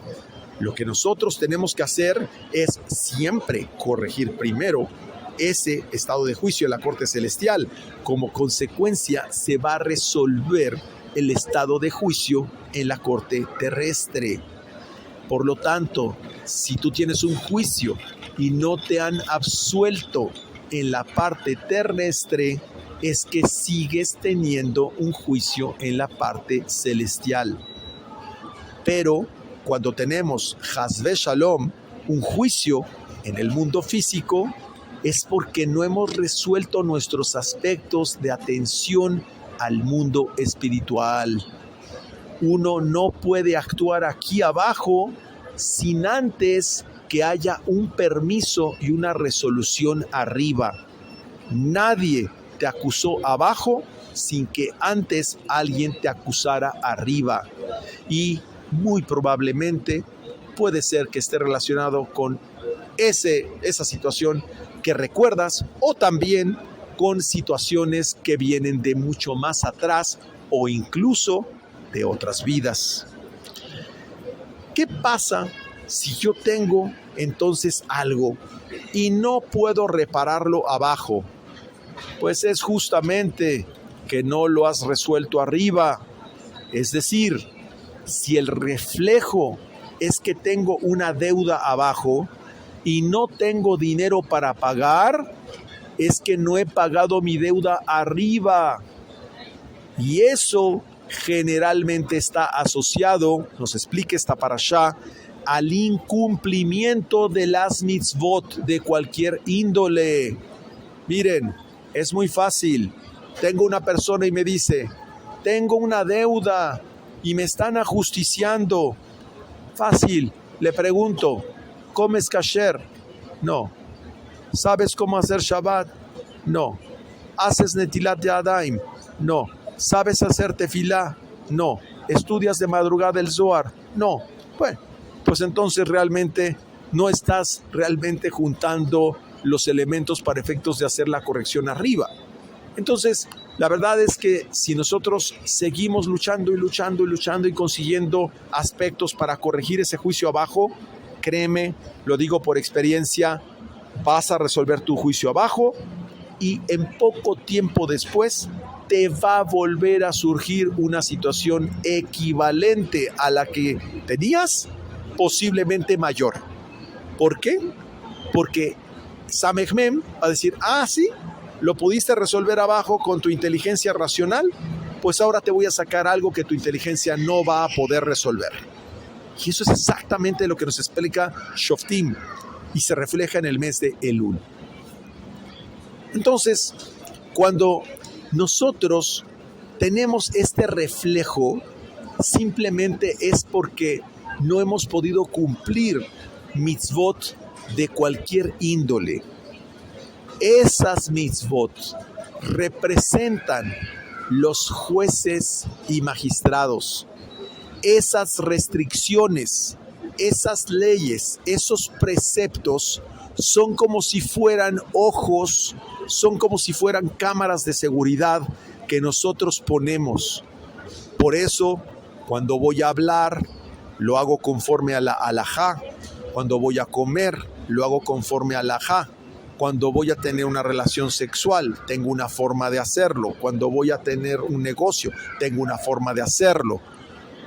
lo que nosotros tenemos que hacer es siempre corregir primero ese estado de juicio en la corte celestial. Como consecuencia, se va a resolver el estado de juicio en la corte terrestre. Por lo tanto, si tú tienes un juicio y no te han absuelto en la parte terrestre, es que sigues teniendo un juicio en la parte celestial. Pero cuando tenemos, Hasbe Shalom, un juicio en el mundo físico, es porque no hemos resuelto nuestros aspectos de atención al mundo espiritual. Uno no puede actuar aquí abajo sin antes que haya un permiso y una resolución arriba. Nadie te acusó abajo sin que antes alguien te acusara arriba. Y muy probablemente puede ser que esté relacionado con esa situación que recuerdas o también con situaciones que vienen de mucho más atrás o incluso de otras vidas. ¿Qué pasa si yo tengo entonces algo y no puedo repararlo abajo? Pues es justamente que no lo has resuelto arriba. Es decir, si el reflejo es que tengo una deuda abajo y no tengo dinero para pagar, es que no he pagado mi deuda arriba. Y eso generalmente está asociado, nos explica esta parashá, al incumplimiento de las mitzvot de cualquier índole. Miren, es muy fácil. Tengo una persona y me dice, tengo una deuda y me están ajusticiando. Fácil, le pregunto, ¿comes kasher? No. ¿Sabes cómo hacer Shabbat? No. ¿Haces netilat yadayim? No. ¿Sabes hacer tefilá? No. ¿Estudias de madrugada el Zohar? No. Bueno, pues entonces realmente no estás realmente juntando los elementos para efectos de hacer la corrección arriba. Entonces, la verdad es que si nosotros seguimos luchando y consiguiendo aspectos para corregir ese juicio abajo, créeme, lo digo por experiencia, vas a resolver tu juicio abajo y en poco tiempo después te va a volver a surgir una situación equivalente a la que tenías, posiblemente mayor. ¿Por qué? Porque Samech Mem va a decir, sí, lo pudiste resolver abajo con tu inteligencia racional, pues ahora te voy a sacar algo que tu inteligencia no va a poder resolver. Y eso es exactamente lo que nos explica Shoftim y se refleja en el mes de Elul. Entonces, cuando nosotros tenemos este reflejo, simplemente es porque no hemos podido cumplir mitzvot de cualquier índole. Esas mitzvot representan los jueces y magistrados. Esas restricciones, esas leyes, esos preceptos son como si fueran ojos, son como si fueran cámaras de seguridad que nosotros ponemos. Por eso, cuando voy a hablar, lo hago conforme a la halajá. Cuando voy a comer, lo hago conforme a la halajá. Cuando voy a tener una relación sexual, tengo una forma de hacerlo. Cuando voy a tener un negocio, tengo una forma de hacerlo.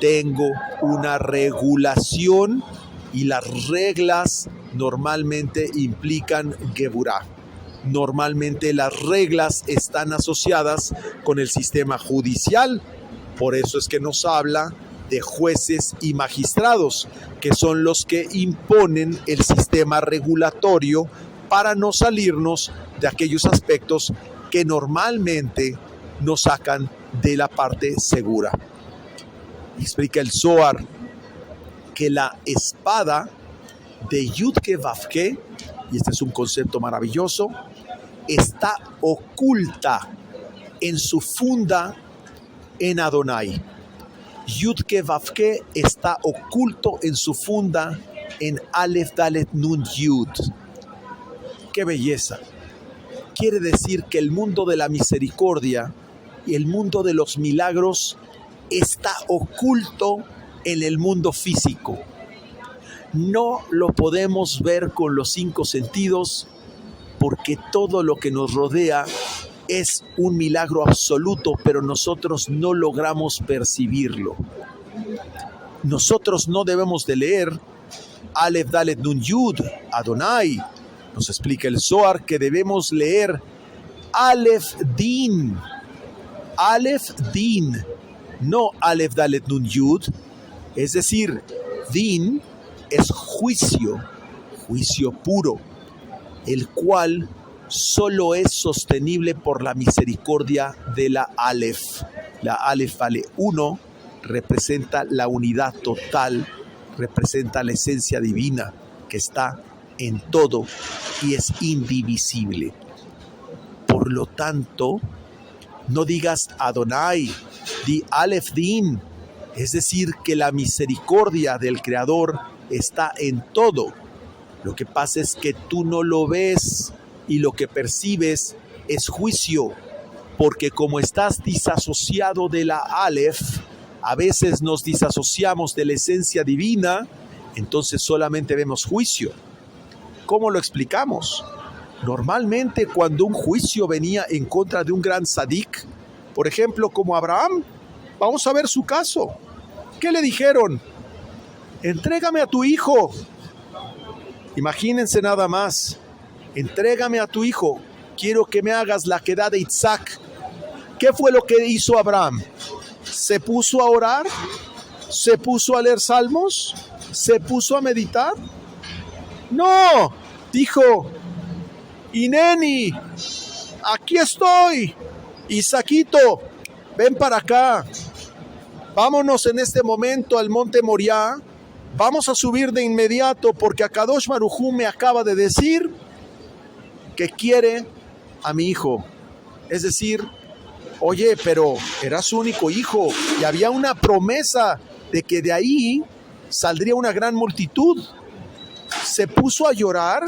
Tengo una regulación y las reglas normalmente implican geburá. normalmente las reglas están asociadas con el sistema judicial. Por eso es que nos habla de jueces y magistrados, que son los que imponen el sistema regulatorio para no salirnos de aquellos aspectos que normalmente nos sacan de la parte segura. Explica el Zohar que la espada de Yudke Vavke, y este es un concepto maravilloso, está oculta en su funda en Adonai. Yudke Vavke está oculto en su funda en Aleph Dalet Nun Yud. ¡Qué belleza! Quiere decir que el mundo de la misericordia y el mundo de los milagros está oculto en el mundo físico. No lo podemos ver con los 5 sentidos porque todo lo que nos rodea es un milagro absoluto, pero nosotros no logramos percibirlo. Nosotros no debemos de leer Aleph Dalet Nun Yud, Adonai. Nos explica el Zohar que debemos leer Aleph Din, no Aleph Dalet Nun Yud. Es decir, Din es juicio puro, el cual solo es sostenible por la misericordia de la Aleph. La Aleph vale 1, representa la unidad total, representa la esencia divina que está en todo y es indivisible. Por lo tanto, no digas Adonai, di Aleph Din, es decir, que la misericordia del Creador está en todo. Lo que pasa es que tú no lo ves y lo que percibes es juicio, porque como estás disasociado de la Aleph, a veces nos disasociamos de la esencia divina, entonces solamente vemos juicio. ¿Cómo lo explicamos? Normalmente cuando un juicio venía en contra de un gran tzadik, por ejemplo como Abraham, vamos a ver su caso. ¿Qué le dijeron? Entrégame a tu hijo. Imagínense nada más. Entrégame a tu hijo. Quiero que me hagas la quedá de Isaac. ¿Qué fue lo que hizo Abraham? ¿Se puso a orar? ¿Se puso a leer salmos? ¿Se puso a meditar? No, dijo, Ineni, aquí estoy. Isaquito, ven para acá. Vámonos en este momento al monte Moriah. Vamos a subir de inmediato porque Akadosh Baruj Hu me acaba de decir que quiere a mi hijo. Es decir, oye, pero era su único hijo y había una promesa de que de ahí saldría una gran multitud. ¿Se puso a llorar?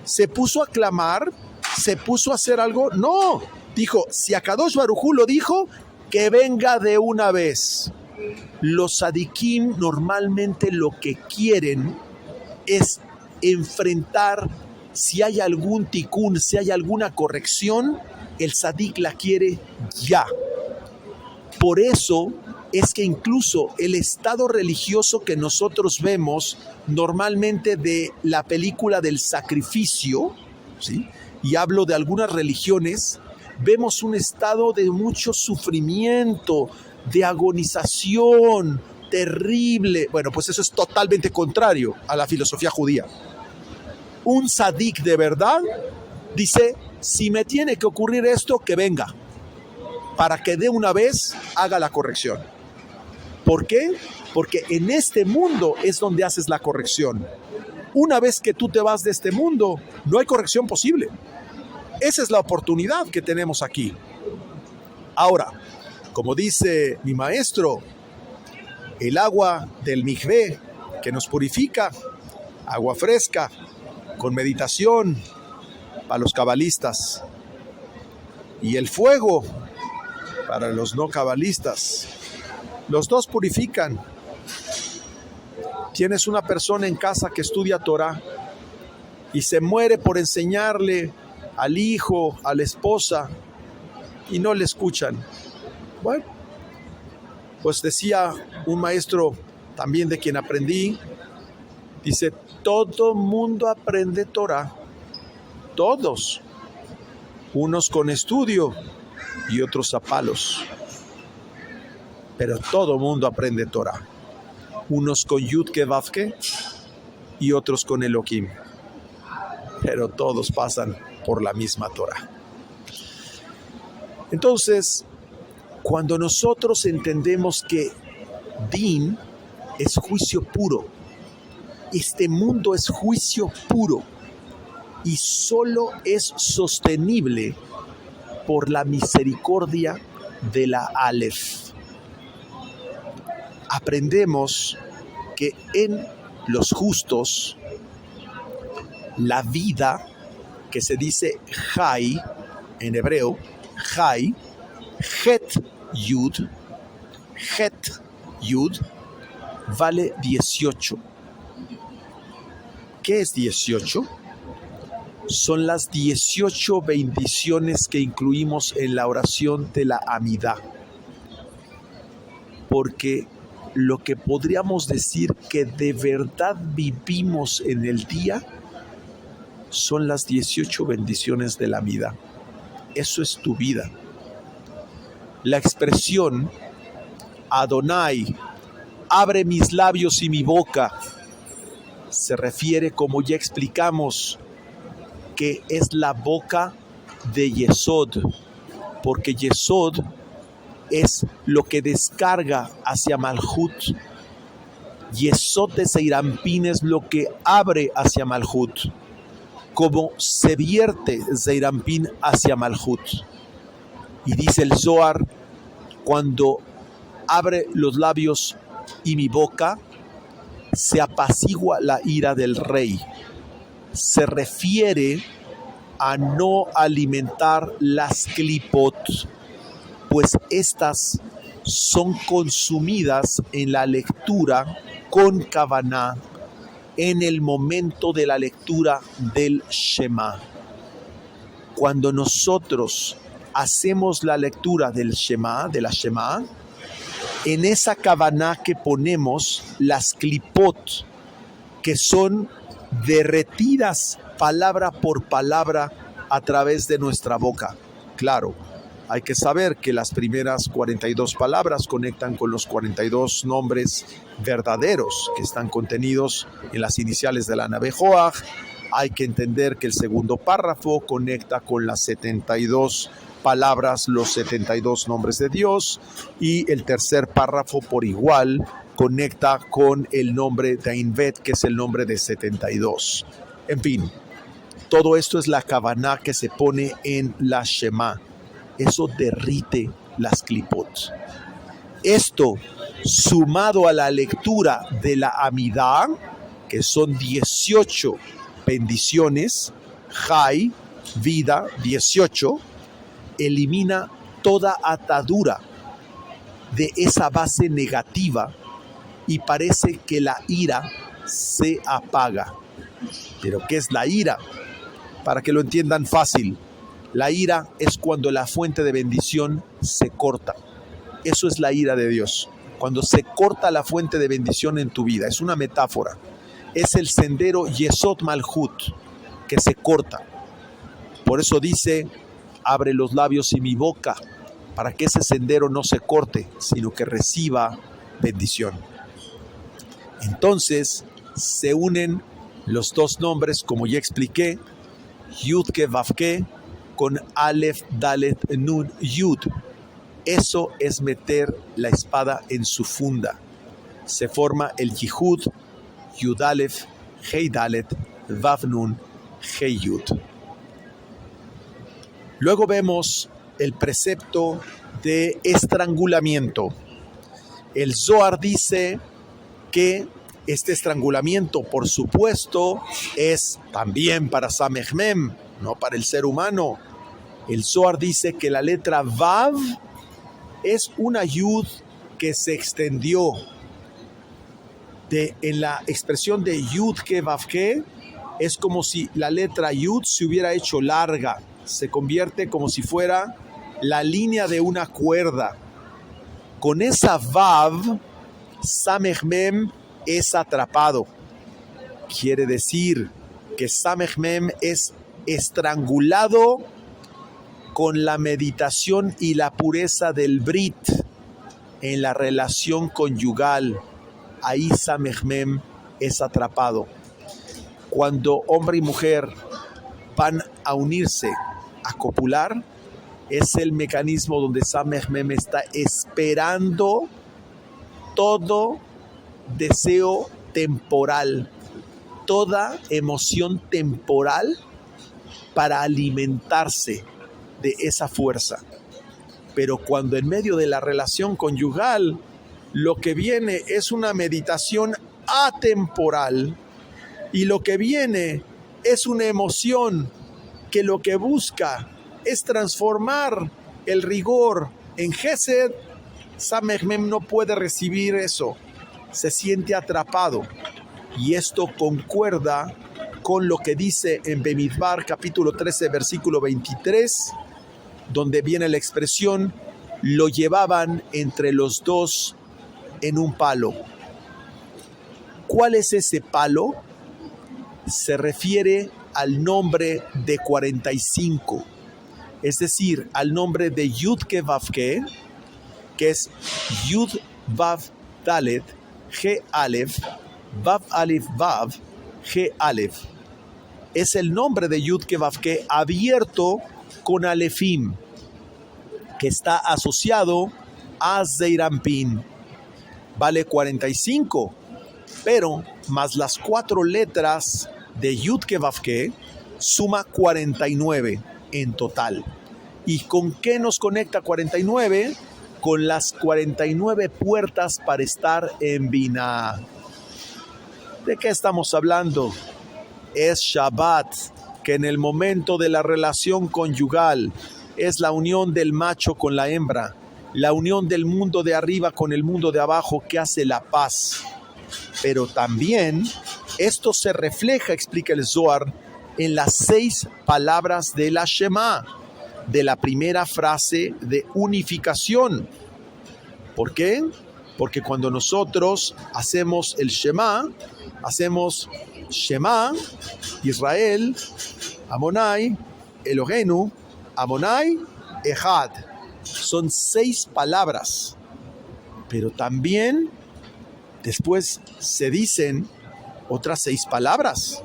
¿Se puso a clamar? ¿Se puso a hacer algo? No, dijo, si Akadosh Baruj Hu lo dijo, que venga de una vez. Los tzadikim normalmente lo que quieren es enfrentar, si hay algún tikún, si hay alguna corrección, el tzadik la quiere ya. Por eso es que incluso el estado religioso que nosotros vemos normalmente de la película del sacrificio, ¿sí? Y hablo de algunas religiones, vemos un estado de mucho sufrimiento, de agonización terrible. Bueno, pues eso es totalmente contrario a la filosofía judía. Un tzadik de verdad dice, si me tiene que ocurrir esto, que venga, para que de una vez haga la corrección. ¿Por qué? Porque en este mundo es donde haces la corrección. Una vez que tú te vas de este mundo, no hay corrección posible. Esa es la oportunidad que tenemos aquí. Ahora, como dice mi maestro, el agua del mikvé que nos purifica, agua fresca, con meditación para los cabalistas, y el fuego para los no cabalistas. Los dos purifican. Tienes una persona en casa que estudia Torah y se muere por enseñarle al hijo, a la esposa, y no le escuchan. Bueno, pues decía un maestro también de quien aprendí, dice, todo mundo aprende Torah, todos, unos con estudio y otros a palos. Pero todo mundo aprende Torah. Unos con Yudke Vavke y otros con Elohim. Pero todos pasan por la misma Torah. Entonces, cuando nosotros entendemos que Din es juicio puro, este mundo es juicio puro y solo es sostenible por la misericordia de la Aleph. Aprendemos que en los justos la vida, que se dice Jai en hebreo, Jai, Het Yud, vale 18. ¿Qué es 18? Son las 18 bendiciones que incluimos en la oración de la Amidá. Porque lo que podríamos decir que de verdad vivimos en el día son las 18 bendiciones de la Amidá. Eso es tu vida. La expresión Adonai, abre mis labios y mi boca, se refiere, como ya explicamos, que es la boca de Yesod, porque Yesod es lo que descarga hacia Malhut. Yesod de Zeirampín es lo que abre hacia Malhut, como se vierte Zeirampín hacia Malhut. Y dice el Zohar, cuando abre los labios y mi boca, se apacigua la ira del rey. Se refiere a no alimentar las klipot, pues estas son consumidas en la lectura con kavaná, en el momento de la lectura del Shema. Cuando nosotros hacemos la lectura del Shema, de la Shema, en esa kavaná que ponemos las klipot, que son derretidas palabra por palabra a través de nuestra boca. Claro, hay que saber que las primeras 42 palabras conectan con los 42 nombres verdaderos que están contenidos en las iniciales de la Nave Joach. Hay que entender que el segundo párrafo conecta con las 72 palabras, los 72 nombres de Dios, y el tercer párrafo por igual conecta con el nombre de Ainvet, que es el nombre de 72. En fin, todo esto es la kavaná que se pone en la Shema. Eso derrite las klipot. Esto, sumado a la lectura de la Amidá, que son 18 bendiciones, Jai, vida, 18, elimina toda atadura de esa base negativa y parece que la ira se apaga. ¿Pero qué es la ira? Para que lo entiendan fácil, la ira es cuando la fuente de bendición se corta. Eso es la ira de Dios. Cuando se corta la fuente de bendición en tu vida, es una metáfora. Es el sendero Yesod Malhut que se corta. Por eso dice, abre los labios y mi boca, para que ese sendero no se corte, sino que reciba bendición. Entonces se unen los dos nombres, como ya expliqué, Yudke Vavke con Aleph Dalet Nun Yud. Eso es meter la espada en su funda. Se forma el Yihud, Yud Aleph, Hei Dalet, Vav Nun, Hei Yud. Luego vemos el precepto de estrangulamiento. El Zohar dice que este estrangulamiento, por supuesto, es también para Samech Mem, no para el ser humano. El Zohar dice que la letra Vav es una Yud que se extendió. En la expresión de Yud que Vav que, es como si la letra Yud se hubiera hecho larga. Se convierte como si fuera la línea de una cuerda. Con esa Vav, Samech Mem es atrapado. Quiere decir que Samech Mem es estrangulado con la meditación y la pureza del Brit en la relación conyugal, ahí Samech Mem es atrapado. Cuando hombre y mujer van a unirse, a copular, es el mecanismo donde Samech Mem está esperando todo deseo temporal, toda emoción temporal para alimentarse de esa fuerza. Pero cuando en medio de la relación conyugal lo que viene es una meditación atemporal y lo que viene es una emoción que lo que busca es transformar el rigor en Gesed, Samech Mem no puede recibir eso, se siente atrapado. Y esto concuerda con lo que dice en Bemidbar capítulo 13 versículo 23, donde viene la expresión, lo llevaban entre los dos en un palo. ¿Cuál es ese palo? Se refiere al nombre de 45, es decir, al nombre de Yud-Ke Vav-Ke, que es Yud Vav Dalet Ge Alef Vav Alef Vav Ge Alef. Es el nombre de Yud-Ke Vav-Ke abierto con Alefim, que está asociado a Zeirampin. Vale 45, pero más las 4 letras de Yud-Ke Vav-Ke suma 49 en total. ¿Y con qué nos conecta 49? Con las 49 puertas para estar en Binah. ¿De qué estamos hablando? Es Shabbat, que en el momento de la relación conyugal es la unión del macho con la hembra, la unión del mundo de arriba con el mundo de abajo que hace la paz. Pero también esto se refleja, explica el Zohar, en las 6 palabras de la Shema, de la primera frase de unificación. ¿Por qué? Porque cuando nosotros hacemos el Shema, hacemos Shema, Israel, Amonai, Elohenu, Amonai, Echad. Son 6 palabras, pero también después se dicen otras 6 palabras.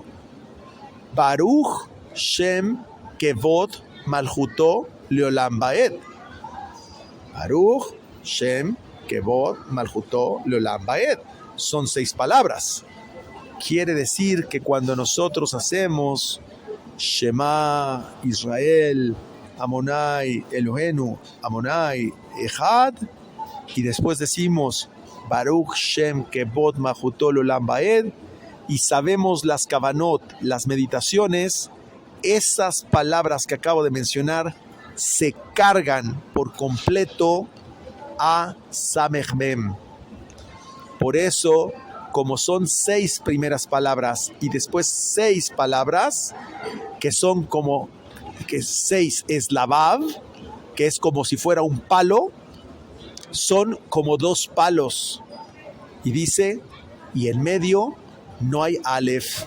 Baruch Shem Kevod Malchuto Leolam Baed. Baruch Shem Kevod Malchuto Leolam Baed. Son 6 palabras. Quiere decir que cuando nosotros hacemos Shema Israel, Amonai Elohenu, Amonai Echad, y después decimos Baruch Shem Kevod Malchuto Leolam Baed, y sabemos las kavanot, las meditaciones, esas palabras que acabo de mencionar se cargan por completo a Samech Mem. Por eso, como son 6 primeras palabras y después 6 palabras, que son como, que 6 es la Vav, que es como si fuera un palo, son como 2 palos. Y dice, y en medio no hay Aleph,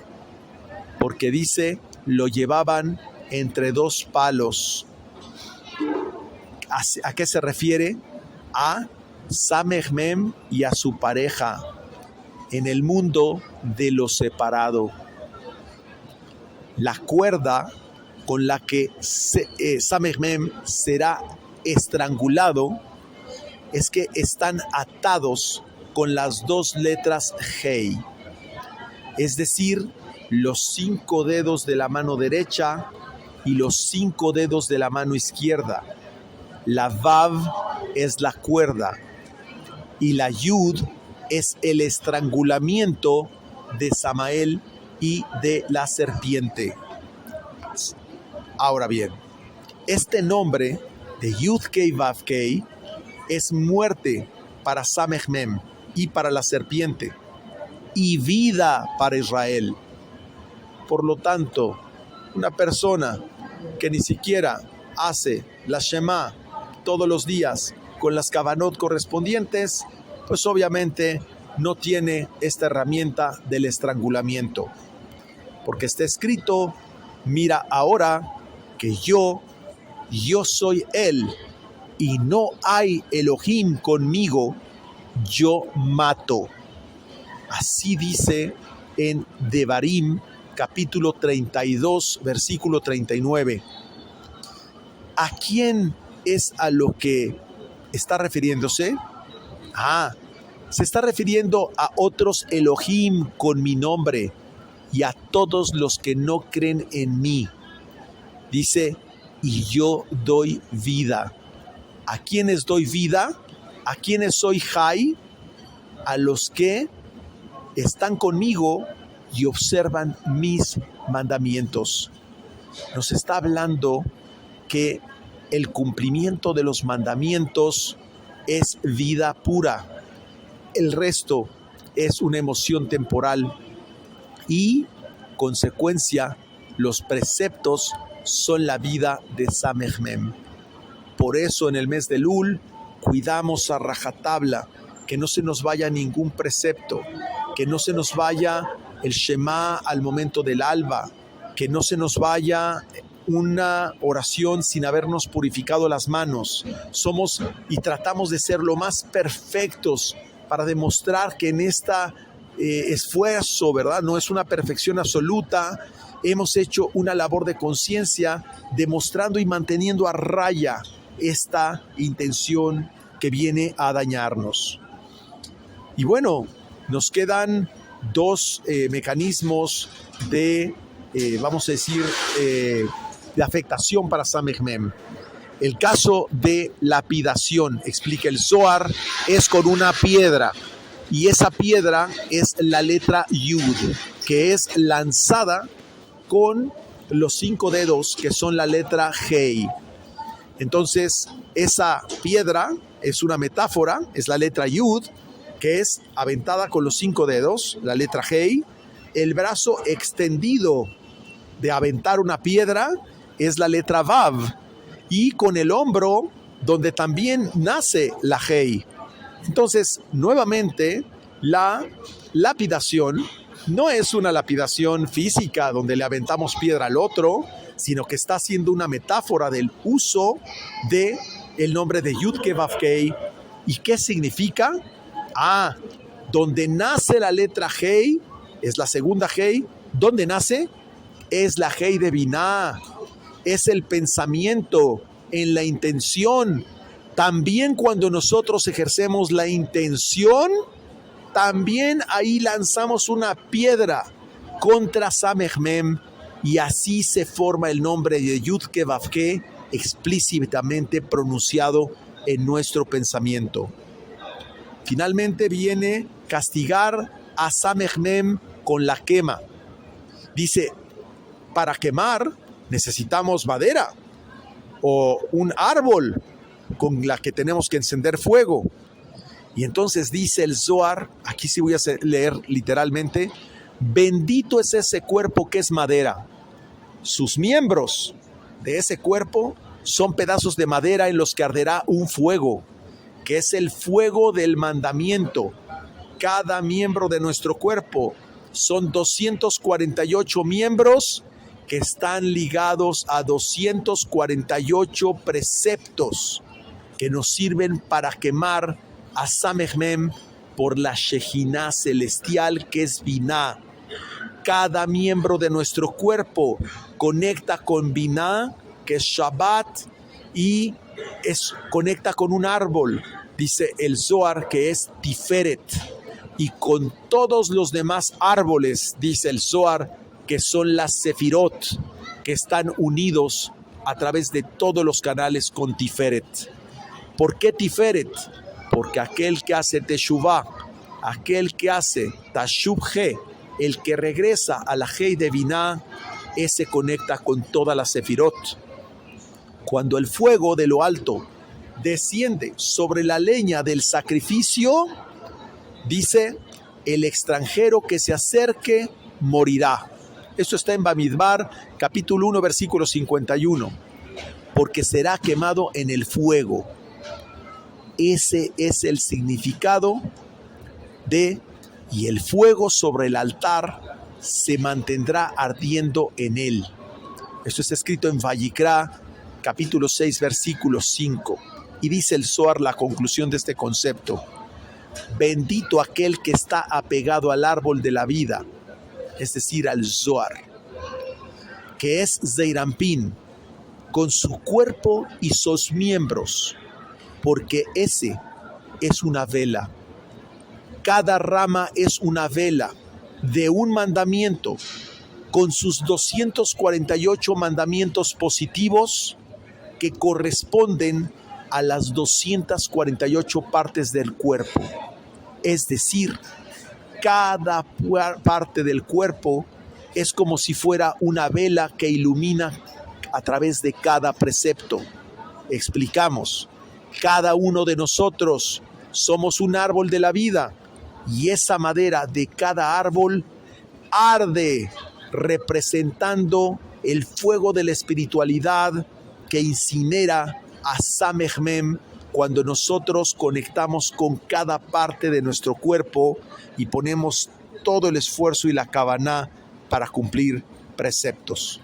porque dice, lo llevaban entre 2 palos. ¿A qué se refiere? A Samech Mem y a su pareja en el mundo de lo separado. La cuerda con la que Samech Mem será estrangulado es que están atados con las 2 letras Hei, es decir, los 5 dedos de la mano derecha y los 5 dedos de la mano izquierda. La Vav es la cuerda y la Yud es el estrangulamiento de Samael y de la serpiente. Ahora bien, este nombre de Yud-Kei Vav-Kei es muerte para Samech Mem y para la serpiente, y vida para Israel. Por lo tanto, una persona que ni siquiera hace la Shema todos los días con las kavanot correspondientes, pues obviamente no tiene esta herramienta del estrangulamiento. Porque está escrito, mira ahora que yo yo soy Él, y no hay Elohim conmigo, yo mato. Así dice en Devarim, capítulo 32, versículo 39. ¿A quién es a lo que está refiriéndose? Se está refiriendo a otros Elohim con mi nombre y a todos los que no creen en mí. Dice, y yo doy vida. ¿A quiénes doy vida? ¿A quiénes soy Jai? A los que están conmigo y observan mis mandamientos. Nos está hablando que el cumplimiento de los mandamientos es vida pura. El resto es una emoción temporal y, consecuencia, los preceptos son la vida de Samech Mem. Por eso en el mes de Elul cuidamos a rajatabla, que no se nos vaya ningún precepto, que no se nos vaya el Shema al momento del alba, que no se nos vaya una oración sin habernos purificado las manos. Somos y tratamos de ser lo más perfectos para demostrar que en este esfuerzo, ¿verdad? No es una perfección absoluta. Hemos hecho una labor de conciencia demostrando y manteniendo a raya esta intención que viene a dañarnos. Y bueno, nos quedan dos mecanismos de, vamos a decir, de afectación para Samech Mem. El caso de lapidación, explica el Zohar, es con una piedra. Y esa piedra es la letra Yud, que es lanzada con los 5 dedos, que son la letra Hei. Entonces, esa piedra es una metáfora, es la letra Yud, que es aventada con los 5 dedos, la letra Hei. El brazo extendido de aventar una piedra es la letra Vav. Y con el hombro, donde también nace la Hei. Entonces, nuevamente, la lapidación no es una lapidación física donde le aventamos piedra al otro, sino que está siendo una metáfora del uso de el nombre de Yud-Ke Vav-Kei. ¿Y qué significa? Donde nace la letra Hei, es la segunda Hei. ¿Dónde nace? Es la Hei de Binah, es el pensamiento, en la intención. También cuando nosotros ejercemos la intención, también ahí lanzamos una piedra contra Samech Mem, y así se forma el nombre de Yud-Ke Vav-Ke explícitamente pronunciado en nuestro pensamiento. Finalmente viene castigar a Samech Mem con la quema. Dice, para quemar necesitamos madera o un árbol con la que tenemos que encender fuego. Y entonces dice el Zohar, aquí sí voy a leer literalmente, bendito es ese cuerpo que es madera. Sus miembros de ese cuerpo son pedazos de madera en los que arderá un fuego, que es el fuego del mandamiento. Cada miembro de nuestro cuerpo son 248 miembros que están ligados a 248 preceptos que nos sirven para quemar a Samech Mem por la Shejinah celestial que es Binah. Cada miembro de nuestro cuerpo conecta con Binah, que es Shabbat, y conecta con un árbol, dice el Zohar, que es Tiferet, y con todos los demás árboles, dice el Zohar, que son las Sefirot, que están unidos a través de todos los canales con Tiferet. ¿Por qué Tiferet? Porque aquel que hace Teshuvah, aquel que hace Tashuv He, el que regresa a la Hei de Binah, ese conecta con todas las Sefirot. Cuando el fuego de lo alto desciende sobre la leña del sacrificio, dice, el extranjero que se acerque morirá. Esto está en Bamidbar, capítulo 1, versículo 51. Porque será quemado en el fuego. Ese es el significado de, y el fuego sobre el altar se mantendrá ardiendo en él. Esto está escrito en Vayikra, capítulo 6, versículo 5. Y dice el Zohar la conclusión de este concepto: bendito aquel que está apegado al árbol de la vida, es decir, al Zohar, que es Zeir Anpin, con su cuerpo y sus miembros, porque ese es una vela. Cada rama es una vela de un mandamiento, con sus 248 mandamientos positivos que corresponden a las 248 partes del cuerpo. Es decir, cada parte del cuerpo es como si fuera una vela que ilumina a través de cada precepto. Explicamos, cada uno de nosotros somos un árbol de la vida y esa madera de cada árbol arde representando el fuego de la espiritualidad que incinera a Samech Mem cuando nosotros conectamos con cada parte de nuestro cuerpo y ponemos todo el esfuerzo y la kavaná para cumplir preceptos.